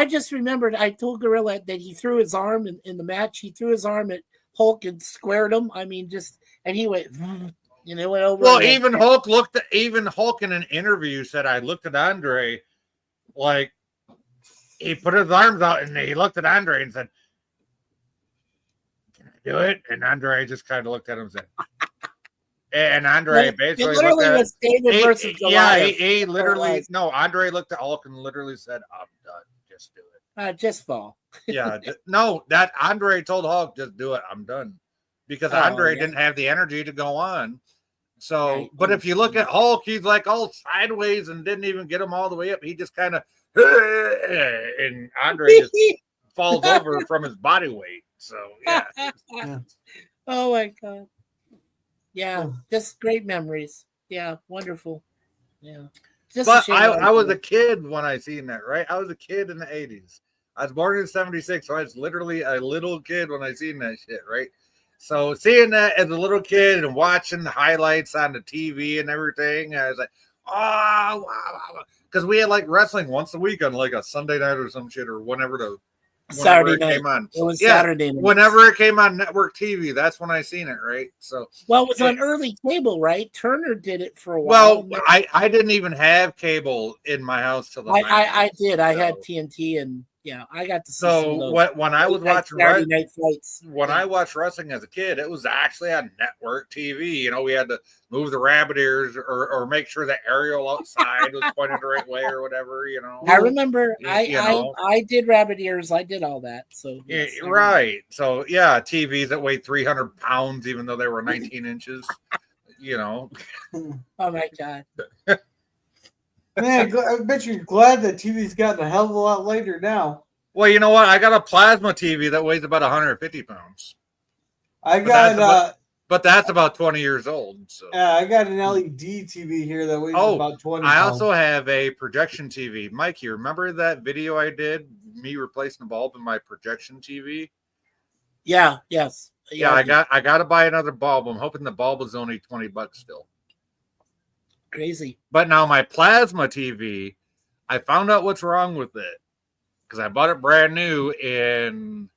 just remembered I told Gorilla that he threw his arm in the match. He threw his arm at Hulk and squared him. I mean, and he went, went over. Well, even Hulk in an interview said, I looked at Andre, like, he put his arms out and he looked at Andre and said, "Can I do it?" And Andre just kind of looked at him and said, and Andre basically literally looked at was David versus Goliath. He literally Andre looked at Hulk and literally said, "I'm done. Just do it. Just fall." That Andre told Hulk, "Just do it. I'm done," because Andre didn't have the energy to go on. So, but if you look at Hulk, he's like all sideways and didn't even get him all the way up. He just kind of, and Andre just falls over from his body weight. So, yeah. Oh my God. Yeah, just great memories. Yeah, wonderful. Yeah. But I was a kid when I seen that, right? I was a kid in the 80s. I was born in 76, so I was literally a little kid when I seen that shit, right? So seeing that as a little kid and watching the highlights on the TV and everything, I was like, oh, wow. Because we had like wrestling once a week on like a Sunday night or some shit or whenever Saturday night came on. It was Saturday night. Whenever it came on network TV, that's when I seen it, right? So it was on early cable, right? Turner did it for a while. Well, I didn't even have cable in my house till the I did. I had TNT and I got to see when I was watching Saturday night fights. When I watched wrestling as a kid, it was actually on network TV. We had to move the rabbit ears or make sure the aerial outside was pointed the right way or whatever. I remember I did rabbit ears. I did all that. So right. So TVs that weighed 300 pounds, even though they were 19 inches. Oh my God. Man, I bet you're glad that TV's gotten a hell of a lot later now. Well, you know what? I got a plasma TV that weighs about 150 pounds. But that's about 20 years old. So I got an LED TV here that weighs about 20 I pounds. also have a projection TV. Mike, you remember that video I did, me replacing the bulb in my projection TV? Yeah, yes. Yeah, I got to buy another bulb. I'm hoping the bulb is only $20 still. Crazy. But now my plasma TV, I found out what's wrong with it because I bought it brand new and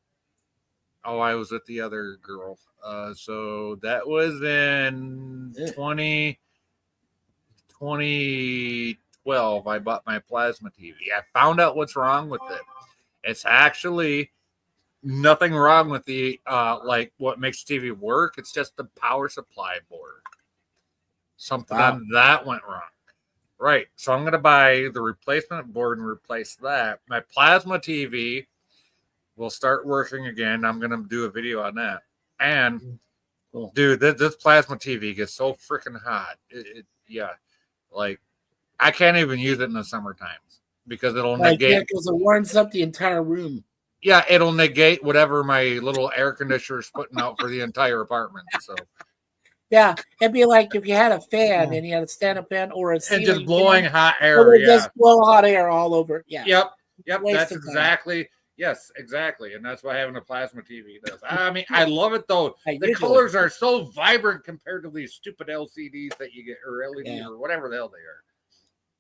I was with the other girl. So that was in 2012. I bought my plasma TV. I found out what's wrong with it. It's actually nothing wrong with the like what makes TV work. It's just the power supply board. Something on that went wrong. Right. So I'm going to buy the replacement board and replace that. My plasma TV will start working again. I'm going to do a video on that. And, dude, this plasma TV gets so freaking hot. Like, I can't even use it in the summertime because it'll negate. Because it warms up the entire room. Yeah, it'll negate whatever my little air conditioner is putting out for the entire apartment. So. Yeah, it'd be like if you had a fan and you had a stand-up fan or a ceiling and just blowing hot air. It would just blow hot air all over. Yeah. Yep. That's exactly. Yes, exactly. And that's what having a plasma TV does. I mean, I love it though. The colors are so vibrant compared to these stupid LCDs that you get or LED or whatever the hell they are.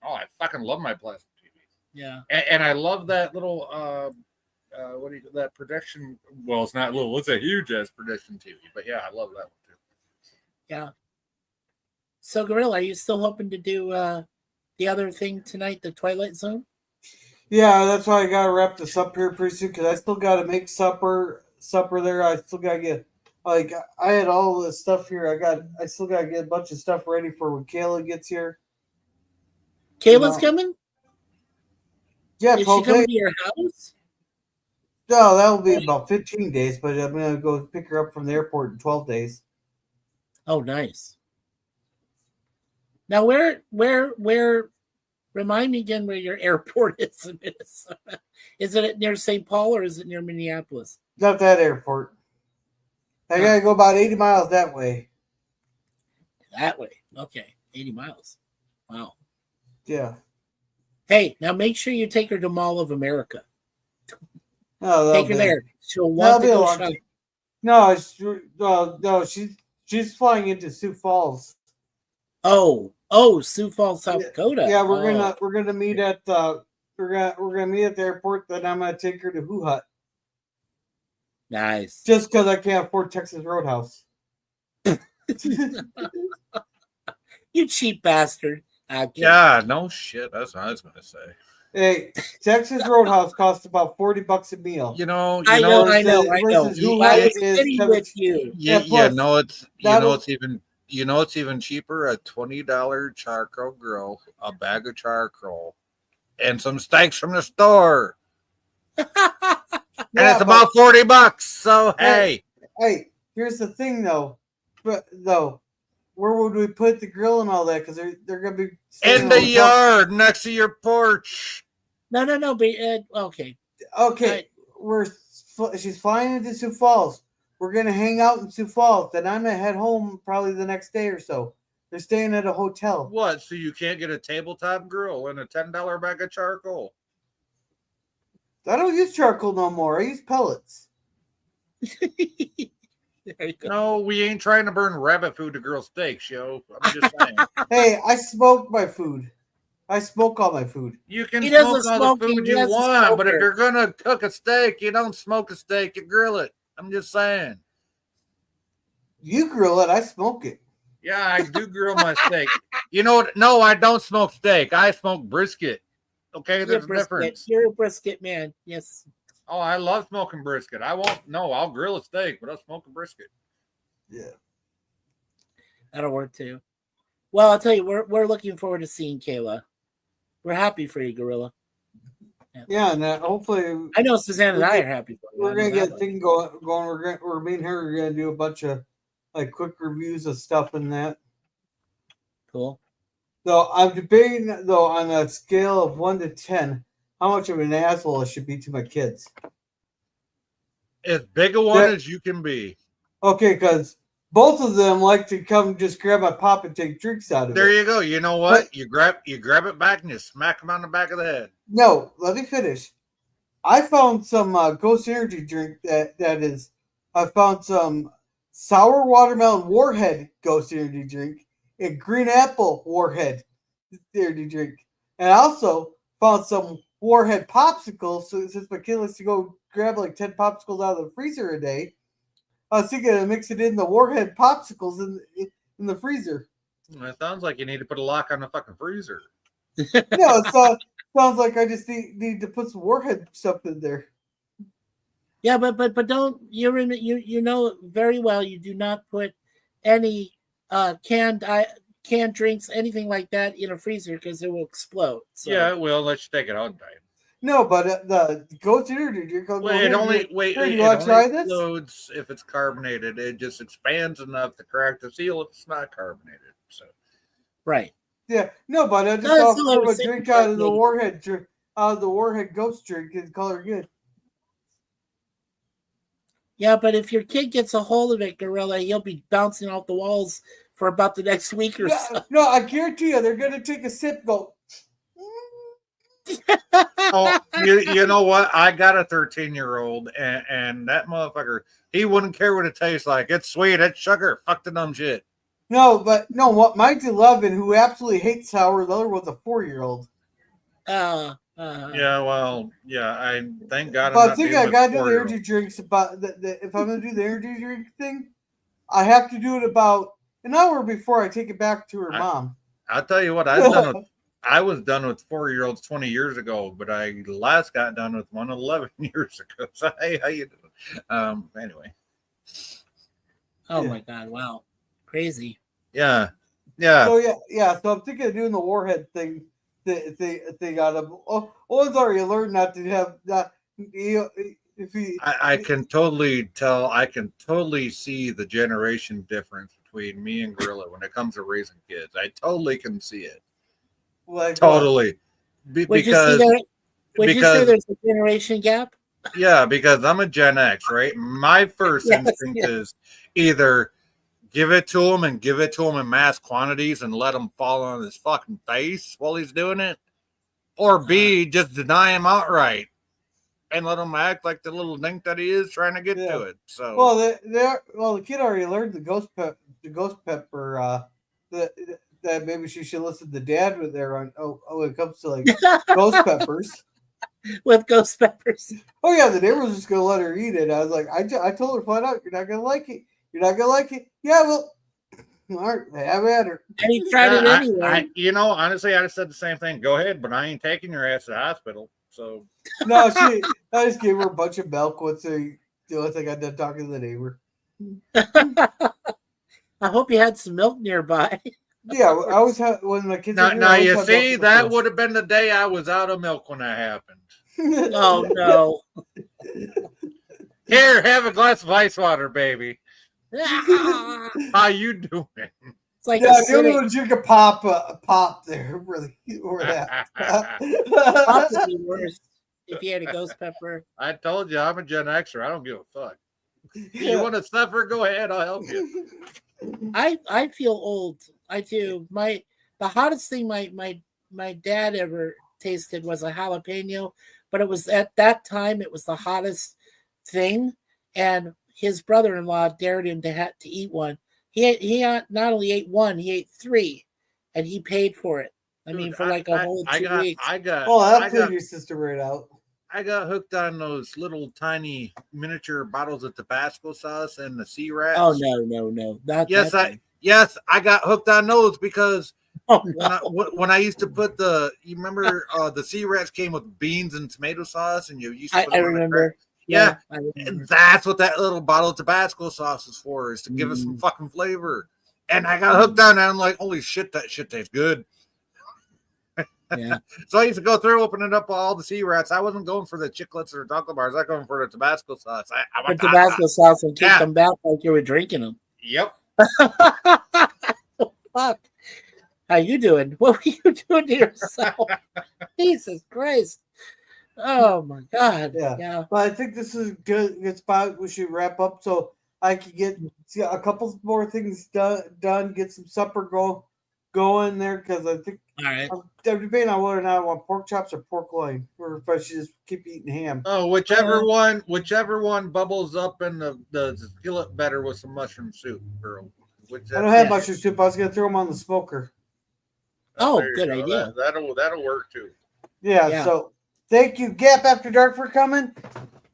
Oh, I fucking love my plasma TV. Yeah. And I love that little that projection. Well, it's not little. It's a huge ass projection TV. But yeah, I love that one. Yeah. So, Gorilla, are you still hoping to do the other thing tonight, the Twilight Zone? Yeah, that's why I gotta wrap this up here pretty soon because I still gotta make supper there. I still gotta get I had all this stuff here. I still gotta get a bunch of stuff ready for when Kayla gets here. Kayla's coming? Yeah, is she coming to your house? No, that will be about 15 days, but I'm gonna go pick her up from the airport in 12 days. Oh, nice. Now, where? Remind me again where your airport is in Minnesota. Is it near St. Paul or is it near Minneapolis? Not that airport. I gotta go about 80 miles that way. That way, okay, 80 miles. Wow. Yeah. Hey, now make sure you take her to Mall of America. Oh, Take her be, there. She'll that'll want to be a go long shopping. No, she's flying into Sioux Falls. Oh, Sioux Falls, South Dakota. Yeah, we're gonna meet at we're gonna meet at the airport. Then I'm gonna take her to Who Hut. Nice. Just because I can't afford Texas Roadhouse. You cheap bastard. Yeah, no shit. That's what I was gonna say. Hey, Texas Roadhouse costs about $40 a meal. You know. I know. Versus Who Hut is with you. It's even cheaper. A $20 charcoal grill, a bag of charcoal, and some steaks from the store. And it's about $40. So hey, here's the thing though. Where would we put the grill and all that? Because they're gonna be in the yard next to your porch. No. But okay. Okay, she's flying into Sioux Falls. We're gonna hang out in Sioux Falls. Then I'm gonna head home probably the next day or so. They're staying at a hotel. What? So you can't get a tabletop grill and a $10 bag of charcoal? I don't use charcoal no more. I use pellets. No, we ain't trying to burn rabbit food to grill steaks, yo. I'm just saying. Hey, I smoke my food. I smoke all my food. You can smoke all the food you want, but if you're gonna cook a steak, you don't smoke a steak, you grill it. I'm just saying. You grill it, I smoke it. Yeah, I do grill my steak. You know what? No, I don't smoke steak. I smoke brisket. Okay, there's a difference. You're a brisket man. Yes. Oh, I love smoking brisket. I'll grill a steak, but I'll smoke a brisket. Yeah. That'll work too. Well, I'll tell you, we're looking forward to seeing Kayla. We're happy for you, Gorilla. Yeah, and hopefully I know Suzanne and I are happy for you. We're gonna get a thing going. We're me and her are gonna do a bunch of like quick reviews of stuff and that. Cool. So I'm debating though on a scale of 1 to 10, how much of an asshole I should be to my kids. As big a one as you can be. Okay, because both of them like to come just grab my pop and take drinks out of it. There you go. You know what? You grab it back and you smack them on the back of the head. No, let me finish. I found some Ghost Energy drink I found some sour watermelon Warhead Ghost Energy drink and green apple Warhead Energy drink. And I also found some Warhead popsicles. So since my kid likes to go grab like 10 popsicles out of the freezer a day, I was thinking to mix it in the Warhead popsicles in the freezer. It sounds like you need to put a lock on the fucking freezer. No, sounds like I just need to put some Warhead stuff in there. Yeah, but don't you know very well you do not put any canned drinks, anything like that in a freezer because it will explode. So. Yeah, it will. Let's take it out. No, but the Ghost Energy drink. You want to try this? Explodes if it's carbonated. It just expands enough to crack the seal if it's not carbonated. So, right. Yeah, no, but I just saw a drink out of the Warhead Ghost drink and color good. Yeah, but if your kid gets a hold of it, Gorilla, he'll be bouncing off the walls for about the next week or so. No, I guarantee you, they're gonna take a sip, go. Oh, you know what? I got a 13-year-old, and that motherfucker, he wouldn't care what it tastes like. It's sweet. It's sugar. Fuck the dumb shit. No, what mine's 11, who absolutely hates sour. The other one's a 4-year-old. Yeah, well, yeah. I thank God. But I think I got to do the energy drinks about if I'm gonna do the energy drink thing, I have to do it about an hour before I take it back to her mom. I'll tell you what, I was done with 4-year-olds 20 years ago, but I last got done with one 11 years ago. So hey, how you doing? Anyway. Oh my God! Wow, crazy. Yeah. So So I'm thinking of doing the Warhead thing. They got them. Owen's already learned not to have that. I can totally tell. I can totally see the generation difference between me and Gorilla when it comes to raising kids. I totally can see it. Like totally. Would you say there's a generation gap? Yeah, because I'm a Gen X, right? My first instinct is either give it to him in mass quantities and let him fall on his fucking face while he's doing it, or B, just deny him outright. and let him act like the little dink that he is trying to get to it. So well, the kid already learned the ghost pepper. That maybe she should listen to Dad with there on. When it comes to like ghost peppers. With ghost peppers. Oh yeah, the neighbor was just gonna let her eat it. I was like, I told her flat out, you're not gonna like it. You're not gonna like it. Yeah, well, all right, have at her. And he tried it anyway. Honestly, I just said the same thing. Go ahead, but I ain't taking your ass to the hospital. So No, I just gave her a bunch of milk once I got done talking to the neighbor. I hope you had some milk nearby. Yeah, I always have when my kids. Now you see, that would have been the day I was out of milk when that happened. Oh no! Here, have a glass of ice water, baby. How you doing? It's like give me a drink of pop there. Really, or that. Pop would be worse if you had a ghost pepper. I told you I'm a Gen Xer. I don't give a fuck. You want to suffer? Go ahead. I'll help you. I feel old. I do. The hottest thing my dad ever tasted was a jalapeno, but it was at that time it was the hottest thing, and his brother-in-law dared him to eat one. He not only ate one, he ate 3, and he paid for it. I mean, for like a whole 2 weeks. That'll clean your system right out. I got hooked on those little tiny miniature bottles of Tabasco sauce and the sea rats. Oh no! Yes, I got hooked on those because no. when I used to put you remember the sea rats came with beans and tomato sauce, and you used to put them remember. Yeah, and that's what that little bottle of Tabasco sauce is for, is to give us some fucking flavor. And I got hooked on that. I'm like, holy shit, that shit tastes good. Yeah. So I used to go through opening up all the sea rats. I wasn't going for the chiclets or chocolate bars. I was going for the Tabasco sauce. Tabasco sauce and kick them back like you were drinking them. Yep. Fuck. How you doing? What were you doing to yourself? Jesus Christ. Oh my God. Yeah. But I think this is a good spot. We should wrap up so I can get a couple more things done, get some supper going there, because I think I'm debating on whether or not I want pork chops or pork loin, or if I should just keep eating ham. Oh, whichever one bubbles up in the skillet better with some mushroom soup, girl. I don't have mushroom soup. I was gonna throw them on the smoker. Oh, good idea. That'll work too. Yeah. So thank you, Gap After Dark, for coming.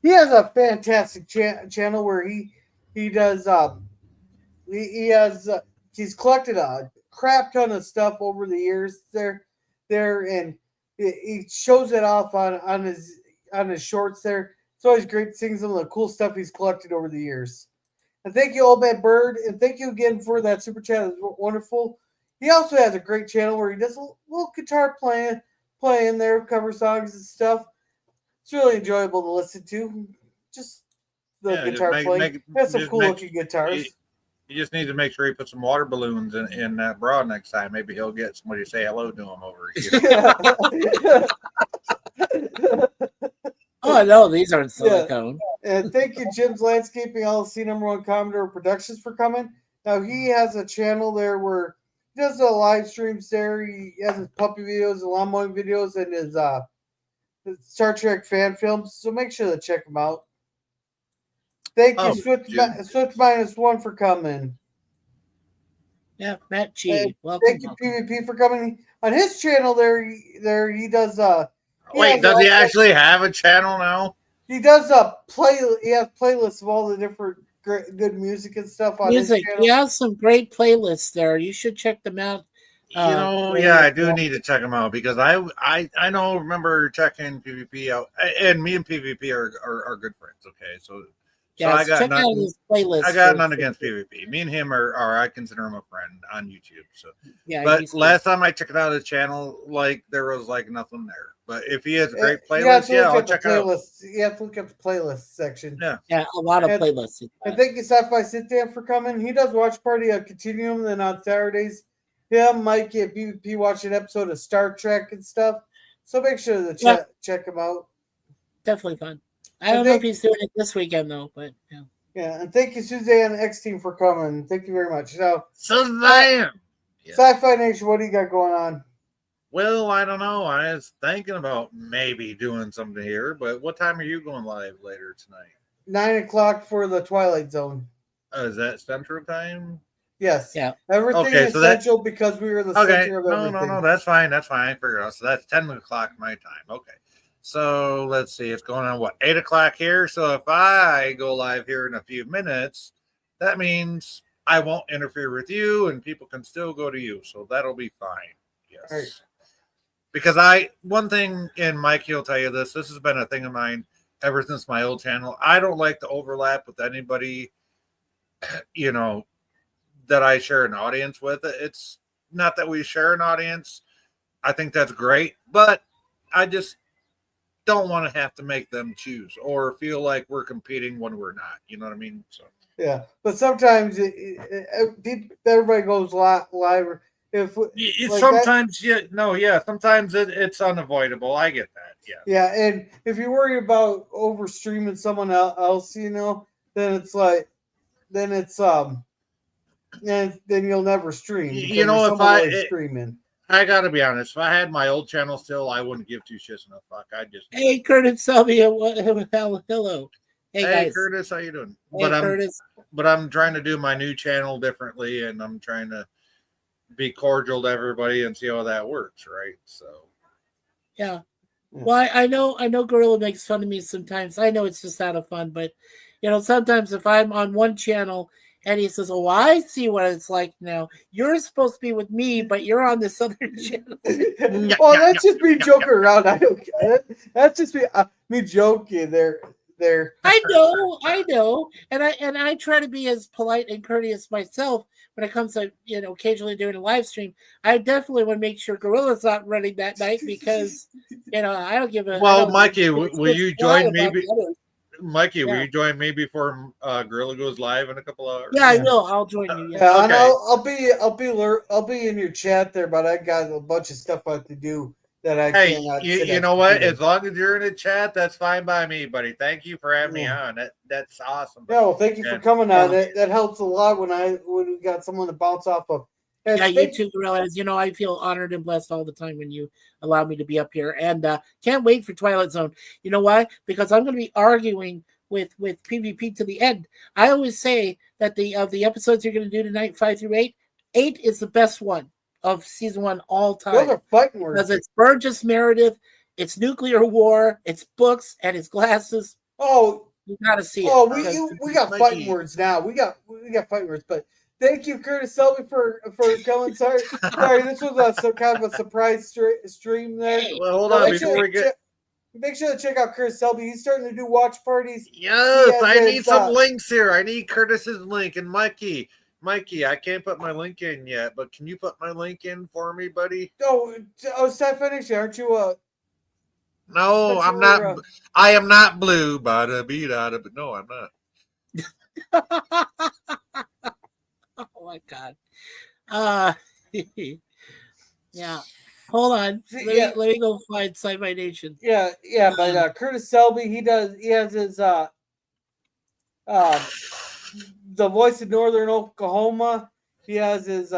He has a fantastic channel where he does he's collected a crap ton of stuff over the years there, and he shows it off on his shorts there. It's always great seeing some of the cool stuff he's collected over the years. And thank you, Old Man Bird, and thank you again for that super chat. It was wonderful. He also has a great channel where he does a little guitar playing there, cover songs and stuff. It's really enjoyable to listen to. Just the guitar playing. Has some cool looking guitars. You just need to make sure he puts some water balloons in that bra next time. Maybe he'll get somebody to say hello to him over here. Oh no, these aren't silicone. And thank you, Jim's Landscaping LLC #1 Commodore Productions, for coming. Now he has a channel there where he does the live streams there. He has his puppy videos, the lawn mowing videos, and his Star Trek fan films. So make sure to check him out. Thank you, Switch -1 for coming. Yeah, Matt G. Welcome. Thank you, PvP, for coming. On his channel there he does Wait, does he actually have a channel now? He does he has playlists of all the different good music and stuff on his channel. He has some great playlists there. You should check them out. I do need to check them out, because I remember checking PvP out, and me and PvP are good friends. Okay, so I got check out his playlist. I got none against PvP. Me and him are I consider him a friend on YouTube. So but last time I checked out his channel, there was nothing there. But if he has a great playlist, I'll check it out. You have to look at the playlist section. Yeah, a lot of playlists. And thank you, Sci-Fi Sit Down, for coming. He does Watch Party at Continuum, then on Saturdays, Mike at PvP watch an episode of Star Trek and stuff. So make sure to check him out. Definitely fun. I don't know if he's doing it this weekend though, but yeah. Yeah, and thank you, Suzanne X Team, for coming. Thank you very much. So Suzanne, Sci-Fi Nation, what do you got going on? Well, I don't know. I was thinking about maybe doing something here, but what time are you going live later tonight? 9 o'clock for the Twilight Zone. Is that Central Time? Yes. Yeah. Everything Okay, so essential because we were the center of No, everything. no, that's fine. That's fine. I figured out. So that's 10 o'clock my time. Okay. So let's see. It's going on what, 8 o'clock here. So if I go live here in a few minutes, that means I won't interfere with you and people can still go to you. So that'll be fine. Yes. All right. Because one thing, and Mikey will tell you this has been a thing of mine ever since my old channel. I don't like to overlap with anybody, that I share an audience with. It's not that we share an audience. I think that's great, but I just don't want to have to make them choose or feel like we're competing when we're not. You know what I mean? So yeah, but sometimes everybody goes live. Sometimes it's unavoidable. I get that. Yeah. Yeah, and if you worry about over streaming someone else, then you'll never stream. If streaming. I gotta be honest. If I had my old channel still, I wouldn't give two shits in a fuck. Hey, Curtis, tell me hello. Hey guys. Curtis, how you doing? Hey, Curtis. But I'm trying to do my new channel differently, and I'm trying to be cordial to everybody and see how that works, right? So, yeah. Well, I know Gorilla makes fun of me sometimes. I know it's just out of fun, but sometimes if I'm on one channel and he says, "Oh, I see what it's like now. You're supposed to be with me, but you're on this other channel." That's just me joking around. I don't care. That's just me joking there. I know, and I try to be as polite and courteous myself when it comes to occasionally doing a live stream. I definitely want to make sure Gorilla's not running that night because I don't give a. Well, Mikey, will you join me? Mikey, will you join me before Gorilla goes live in a couple hours? Yeah, I will. I'll join you. Yeah, okay. I'll be in your chat there, but I got a bunch of stuff I have to do. That I cannot. You know what? As long as you're in the chat, that's fine by me, buddy. Thank you for having me on. That's awesome. Yeah, well, thank you for coming on. That helps a lot when we got someone to bounce off of. And you too, Gorilla. As you know, I feel honored and blessed all the time when you allow me to be up here, and can't wait for Twilight Zone. You know why? Because I'm going to be arguing with PvP to the end. I always say that the episodes you're going to do tonight, 5 through 8, 8 is the best one of season 1 all time. Those are fighting words. Because it's Burgess Meredith, it's nuclear war, it's books, and it's glasses. Oh, you gotta see it. Oh, we got fighting words now. We got fighting words. But thank you, Curtis Selby, for coming. Sorry, this was some kind of a surprise stream there. Well, hold on Make sure to check out Curtis Selby. He's starting to do watch parties. Yes, I need some links here. I need Curtis's link and Mikey, I can't put my link in yet, but can you put my link in for me, buddy? Oh, Stephanie, aren't you? No, I'm not. I am not blue. But no, I'm not. Oh my God. Yeah. Hold on. Let me go find Sci-Fi Nation. Yeah, but Curtis Selby, he has his the voice of Northern Oklahoma. He has his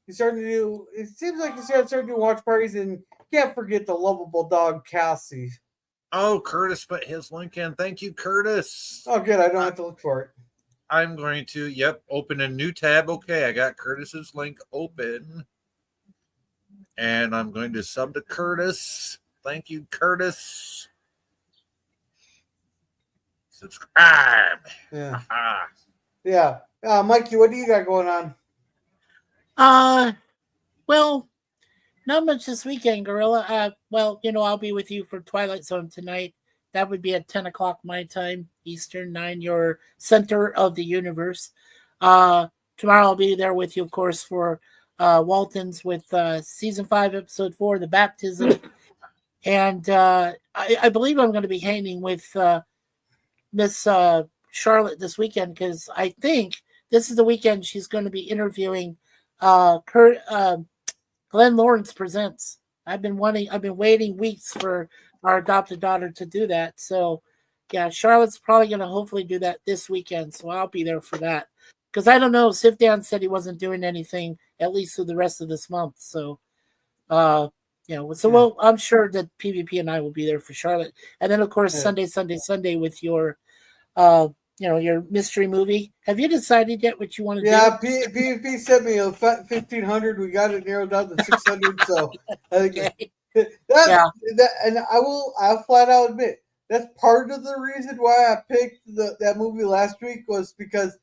he's starting to do, it seems like he's starting to do watch parties, and can't forget the lovable dog Cassie. Oh, Curtis put his link in. Thank you, Curtis. Oh, good. I don't have to look for it. I'm going to, open a new tab. Okay, I got Curtis's link open. And I'm going to sub to Curtis. Thank you, Curtis. Subscribe. Yeah. Yeah. Mikey, what do you got going on? Well, not much this weekend, Gorilla. I'll be with you for Twilight Zone tonight. That would be at 10 o'clock my time, Eastern, 9 your center of the universe. Tomorrow I'll be there with you, of course, for Waltons with season 5, episode 4, the baptism. And I believe I'm going to be hanging with Miss Charlotte this weekend, because I think this is the weekend she's going to be interviewing Glenn Lawrence Presents. I've been waiting weeks for our adopted daughter to do that. So yeah, Charlotte's probably going to hopefully do that this weekend. So I'll be there for that. Because I don't know, Sif Dan said he wasn't doing anything at least through the rest of this month. So So well, I'm sure that PvP and I will be there for Charlotte, and then of course Sunday with your, your mystery movie. Have you decided yet what you want to do? Yeah, PvP sent me 1,500. We got it narrowed down to 600. So I think and I'll flat out admit that's part of the reason why I picked that movie last week was because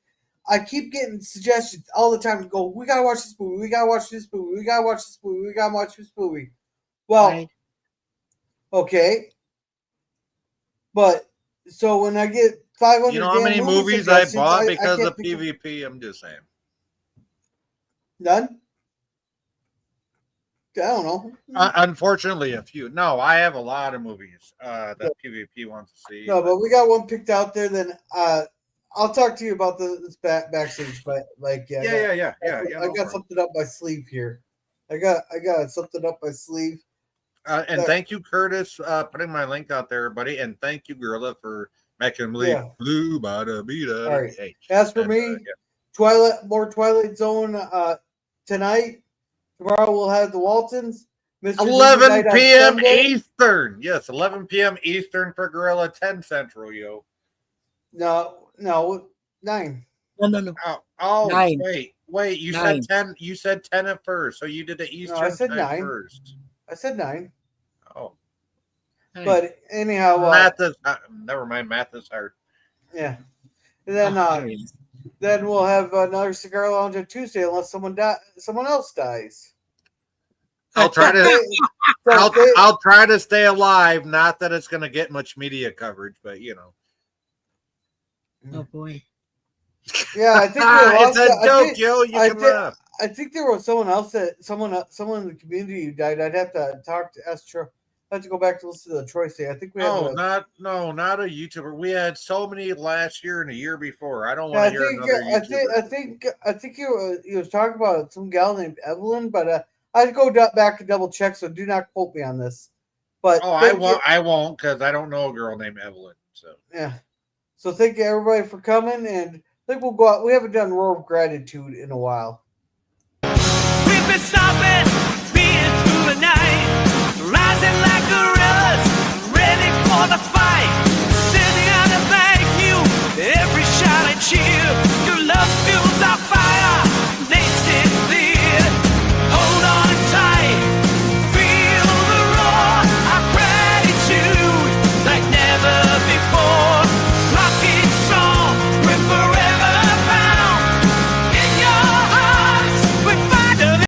I keep getting suggestions all the time to go, we gotta watch this movie, we gotta watch this movie, we gotta watch this movie, we gotta watch this movie. Well, okay. But so when I get 500, you know how many movies I bought because of PvP? I'm just saying. None? I don't know. Unfortunately, a few. No, I have a lot of movies that PvP wants to see. No, but we got one picked out there. Then I'll talk to you about this backstage. But I got something up my sleeve here. I got something up my sleeve. And thank you, Curtis, putting my link out there, buddy. And thank you, Gorilla, for making me blue by the beat. All right. As for me, more Twilight Zone tonight. Tomorrow we'll have the Waltons. 11 p.m. Eastern. Yes, 11 p.m. Eastern for Gorilla, 10 Central, yo. No, 9. No. Oh, 9. Wait. You 9. said 10. You said 10 at first, so you did the Eastern. No, I said 9 9 first. I said 9. Oh. But anyhow, math is never mind. Math is hard. Yeah. And then we'll have another cigar lounge on Tuesday, unless someone else dies. I'll try to. I'll try to stay alive. Not that it's going to get much media coverage, but Oh boy. Yeah, I think it's a joke, yo. You can laugh. I think there was someone else someone in the community who died. I'd have to ask Troy. I have to go back to listen to the Troy say. I think we have not a YouTuber. We had so many last year and a year before. I don't want to hear another YouTuber. I think he was talking about some gal named Evelyn, but I'd go back and double check. So do not quote me on this. But I won't because I don't know a girl named Evelyn. So yeah. So thank you everybody for coming, and I think we'll go out. We haven't done Roar of Gratitude in a while. We've been stopping, being through the night, rising like a